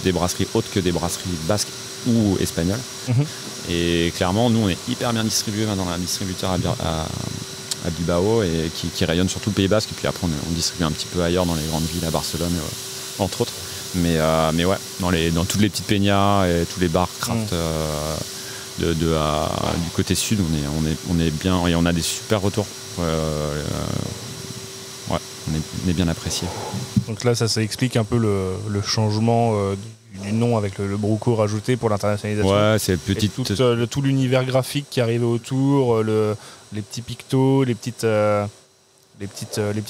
des brasseries autres que des brasseries basques ou espagnoles. Et clairement, nous, on est hyper bien distribués dans un distributeur à Bilbao et qui rayonne sur tout le Pays Basque. Et puis après, on distribue un petit peu ailleurs dans les grandes villes, à Barcelone, entre autres. Mais dans toutes les petites peñas et tous les bars craft du côté sud, on est bien et on a des super retours. On est bien apprécié. Donc là, ça explique un peu le changement du nom avec le Bruco rajouté pour l'internationalisation. Ouais, c'est tout l'univers graphique qui arrivait autour, les petits pictos, les petits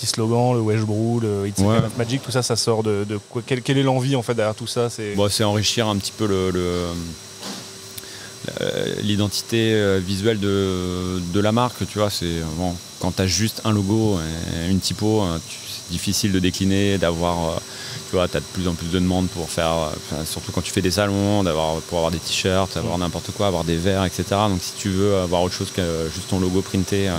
slogans, le Wesh Brew, le It's a Can of Magic, tout ça sort de quoi? Quelle est l'envie en fait derrière tout ça? C'est enrichir un petit peu l'identité visuelle de la marque, tu vois. Quand tu as juste un logo et une typo, difficile de décliner, d'avoir, tu vois, tu as de plus en plus de demandes pour faire, surtout quand tu fais des salons, pour avoir des t-shirts, avoir n'importe quoi, avoir des verres, etc. Donc si tu veux avoir autre chose que juste ton logo printé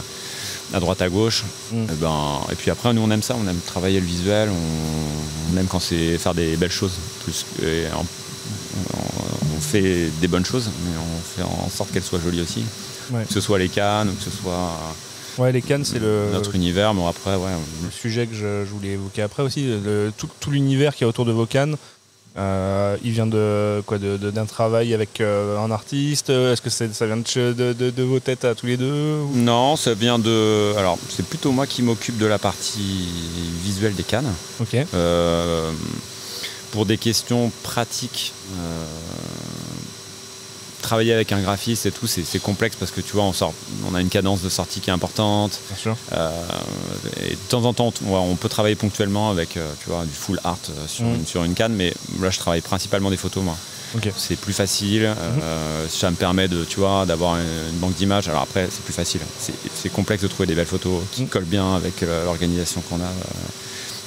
à droite à gauche, et puis après nous on aime ça, on aime travailler le visuel, on aime quand c'est faire des belles choses, on fait des bonnes choses, mais on fait en sorte qu'elles soient jolies aussi, que ce soit les cannes ou que ce soit... Ouais, les cannes, c'est notre univers, mais après, le sujet que je voulais évoquer après aussi. Tout l'univers qui est autour de vos cannes, il vient d'un travail avec un artiste. Est-ce que ça vient de vos têtes à tous les deux? Non, ça vient de... Alors, c'est plutôt moi qui m'occupe de la partie visuelle des cannes. Ok. Pour des questions pratiques, travailler avec un graphiste et tout, c'est complexe parce que tu vois, on a une cadence de sortie qui est importante. Bien sûr. Et de temps en temps, on peut travailler ponctuellement avec tu vois, du full art sur une canne, mais là, je travaille principalement des photos, moi. Okay. C'est plus facile, ça me permet d'avoir une banque d'images. Alors après, c'est plus facile. C'est complexe de trouver des belles photos qui collent bien avec l'organisation qu'on a.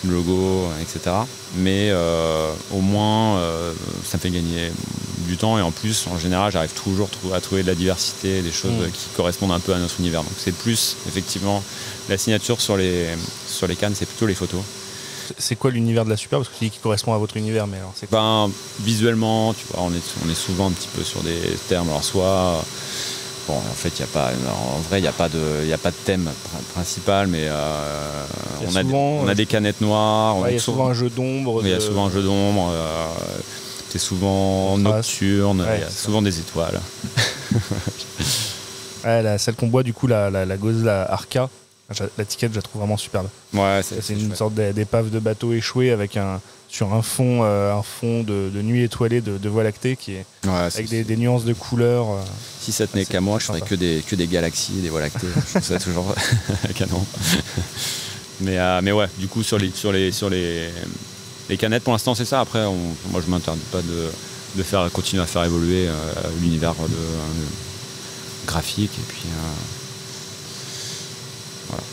Le logo, etc. Mais au moins, ça me fait gagner du temps et en plus, en général, j'arrive toujours à trouver de la diversité, des choses qui correspondent un peu à notre univers. Donc c'est plus, effectivement, la signature sur les cannes, c'est plutôt les photos. C'est quoi l'univers de la Super? Parce que tu dis qu'il correspond à votre univers, mais alors c'est quoi? Visuellement, tu vois, on est souvent un petit peu sur des termes. Alors soit... Bon, en fait, en vrai, il n'y a pas de thème principal, mais on a des canettes noires. Il y a souvent un jeu d'ombre. Il y a souvent un jeu d'ombre. C'est souvent nocturne. Il y a souvent des étoiles. Celle qu'on boit, du coup, la Gose, la Arca, l'étiquette, je la trouve vraiment superbe. Ouais, c'est une sorte d'épave de bateau échoué sur un fond de nuit étoilée de Voie lactée qui est avec des nuances de couleurs. Si ça tenait qu'à moi, je ferais que des galaxies, des Voies lactées. Je trouve ça toujours canon. Mais ouais, du coup sur les canettes, pour l'instant c'est ça. Après, moi je m'interdis pas de continuer à faire évoluer l'univers graphique et puis voilà.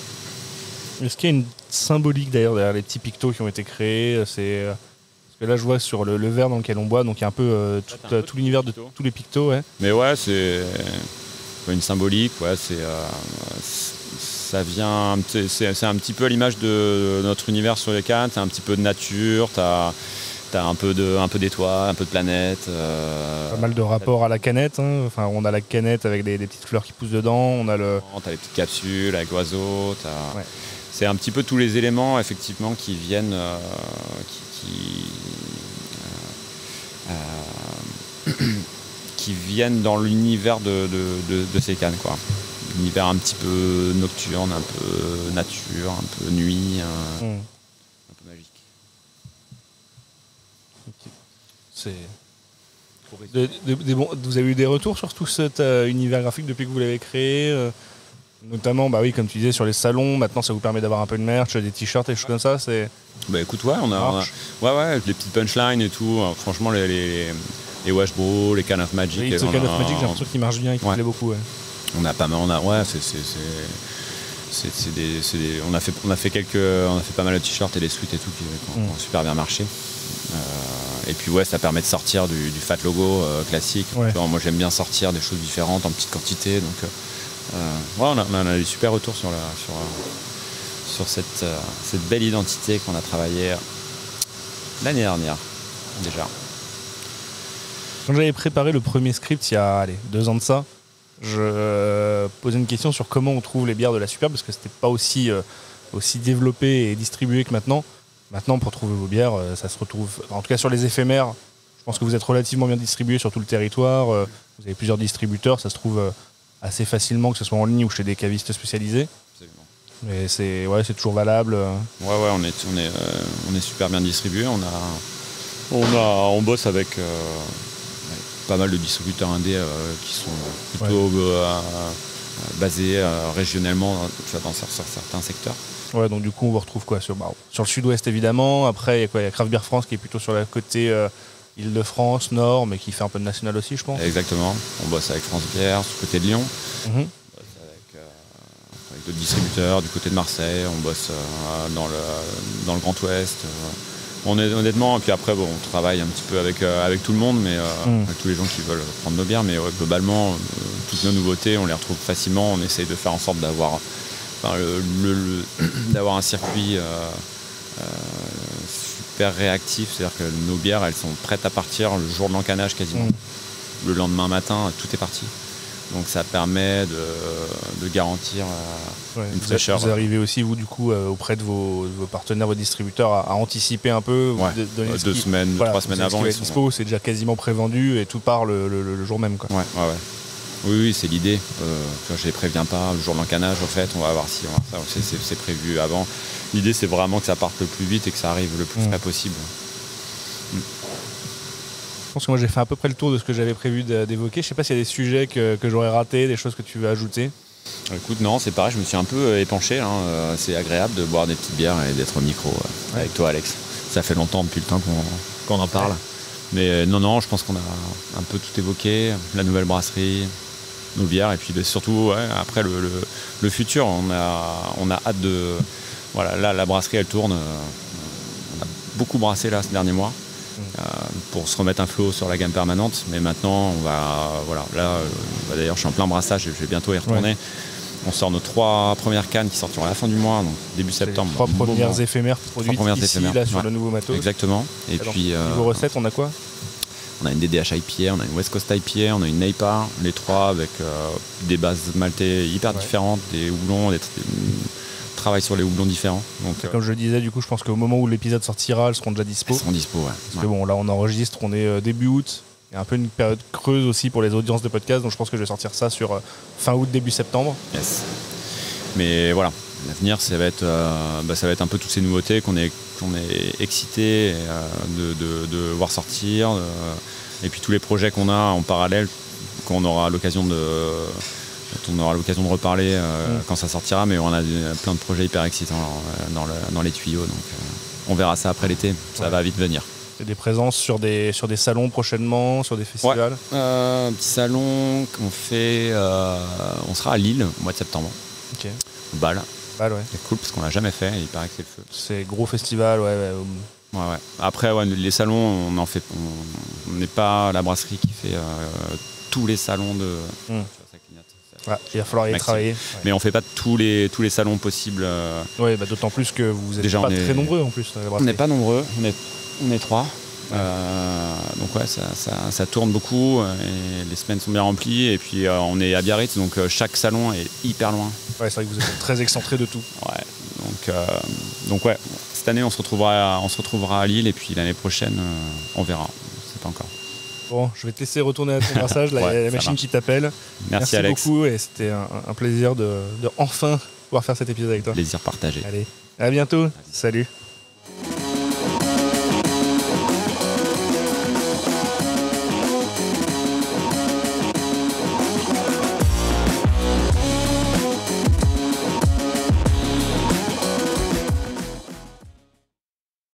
Est-ce qu'il y a une symbolique d'ailleurs derrière les petits pictos qui ont été créés? Parce que là je vois sur le verre dans lequel on boit, donc il y a un peu tout l'univers de tous les pictos. Ouais. Mais ouais, c'est une symbolique, ouais, ça vient, c'est un petit peu à l'image de notre univers sur les cannes, t'as un petit peu de nature, t'as un peu d'étoiles, un peu de planètes. Pas mal de rapports à la canette. Hein. Enfin, on a la canette avec des petites fleurs qui poussent dedans. T'as les petites capsules avec l'oiseau. Ouais. C'est un petit peu tous les éléments effectivement qui viennent, qui viennent dans l'univers de ces cannes, quoi. L'univers un petit peu nocturne, un peu nature, un peu nuit, un peu magique. Vous avez eu des retours sur tout cet univers graphique depuis que vous l'avez créé, notamment, bah oui, comme tu disais, sur les salons. Maintenant, ça vous permet d'avoir un peu de merch, des t-shirts et des choses comme ça. Bah écoute, ouais, on a les petites punchlines et tout. Alors, franchement, les Wash Bro, les Can of Magic. Les Can of Magic, j'ai l'impression qu'ils marchent bien et qu'ils plaît beaucoup. Ouais. On a pas mal, on a fait pas mal de t-shirts et des suites et tout qui ont super bien marché. Et puis ouais, ça permet de sortir du fat logo classique. Ouais. Moi j'aime bien sortir des choses différentes en petite quantité. Donc on a des super retours sur cette belle identité qu'on a travaillée l'année dernière déjà. Quand j'avais préparé le premier script il y a 2 ans de ça, je posais une question sur comment on trouve les bières de la Super, parce que c'était pas aussi développé et distribué que maintenant. Maintenant, pour trouver vos bières, ça se retrouve, en tout cas sur les éphémères, je pense que vous êtes relativement bien distribué sur tout le territoire. Vous avez plusieurs distributeurs, ça se trouve assez facilement, que ce soit en ligne ou chez des cavistes spécialisés. Absolument. Mais c'est toujours valable. Ouais, on est super bien distribué. On bosse avec pas mal de distributeurs indés qui sont plutôt basés régionalement, tu vois, sur certains secteurs. Ouais, donc du coup on vous retrouve quoi sur le sud-ouest évidemment. Après il y a Craft Beer France qui est plutôt sur la côté Île-de-France, Nord, mais qui fait un peu de national aussi, je pense. Exactement. On bosse avec France Bière, du côté de Lyon. On bosse avec peu de distributeurs du côté de Marseille, on bosse dans le Grand Ouest. Honnêtement, et puis après, on travaille un petit peu avec tout le monde, mais avec tous les gens qui veulent prendre nos bières. Mais globalement, toutes nos nouveautés, on les retrouve facilement. On essaye de faire en sorte d'avoir d'avoir un circuit super réactif. C'est-à-dire que nos bières, elles sont prêtes à partir le jour de l'encanage quasiment. Le lendemain matin, tout est parti. Donc ça permet de garantir une fraîcheur. Vous arrivez aussi, vous, du coup, auprès de vos partenaires, vos distributeurs, à anticiper un peu. Deux semaines, 3 semaines avant. C'est déjà quasiment prévendu et tout part le jour même, quoi. Ouais. Oui, c'est l'idée. Je les préviens pas le jour de l'encanage, en fait. On va voir si on va ça. C'est prévu avant. L'idée, c'est vraiment que ça parte le plus vite et que ça arrive le plus frais possible. Je pense que moi j'ai fait à peu près le tour de ce que j'avais prévu d'évoquer. Je sais pas s'il y a des sujets que j'aurais ratés, des choses que tu veux ajouter. Écoute, non, c'est pareil, je me suis un peu épanché. C'est agréable de boire des petites bières et d'être au micro avec toi, Alex. Ça fait longtemps depuis le temps qu'on en parle. Mais non, je pense qu'on a un peu tout évoqué. La nouvelle brasserie, nos bières et puis surtout après le futur. On a hâte de... Voilà, là la brasserie elle tourne. On a beaucoup brassé là ces derniers mois. Pour se remettre un flot sur la gamme permanente, mais maintenant on va d'ailleurs je suis en plein brassage et je vais bientôt y retourner. On sort nos 3 premières cannes qui sortiront à la fin du mois, donc début septembre. 3 premières éphémères produites ici là sur le nouveau matos. Exactement. Et puis niveau recettes, on a quoi? On a une DDH IPA, on a une West Coast IPA, on a une NEIPA, les 3 avec des bases maltais hyper différentes, des houblons, travaille sur les houblons différents. Donc, comme je le disais, du coup, je pense qu'au moment où l'épisode sortira, elles seront déjà dispo. Elles seront dispo, ouais. Parce que bon, là, on enregistre, on est début août. Il y a un peu une période creuse aussi pour les audiences de podcast, donc je pense que je vais sortir ça sur fin août, début septembre. Yes. Mais voilà, l'avenir, ça va être un peu toutes ces nouveautés qu'on est excité de voir sortir. Et puis tous les projets qu'on a en parallèle, qu'on aura l'occasion de reparler quand ça sortira, mais on a plein de projets hyper excitants dans les tuyaux, donc on verra ça après l'été, ça va vite venir. Et des présences sur des salons prochainement, sur des festivals? Petit salon qu'on fait, on sera à Lille au mois de septembre. Ok. Bâle. Bâle, ouais. C'est cool parce qu'on l'a jamais fait et il paraît que c'est le feu. C'est gros festival, ouais. Après, les salons, on n'est pas la brasserie qui fait tous les salons de... Il va falloir y travailler. Mais on fait pas tous les salons possibles. D'autant plus que vous êtes déjà, pas très nombreux en plus. On n'est pas nombreux, on est 3. Donc ça tourne beaucoup et les semaines sont bien remplies. Et puis on est à Biarritz, donc chaque salon est hyper loin. Ouais, c'est vrai que vous êtes très excentré de tout. Donc cette année on se retrouvera à Lille et puis l'année prochaine on verra. On sait pas encore. Bon, je vais te laisser retourner à ton brassage, la machine qui t'appelle. Merci Alex. Beaucoup et c'était un plaisir de enfin pouvoir faire cet épisode avec toi. Plaisir partagé. Allez, à bientôt. Salut.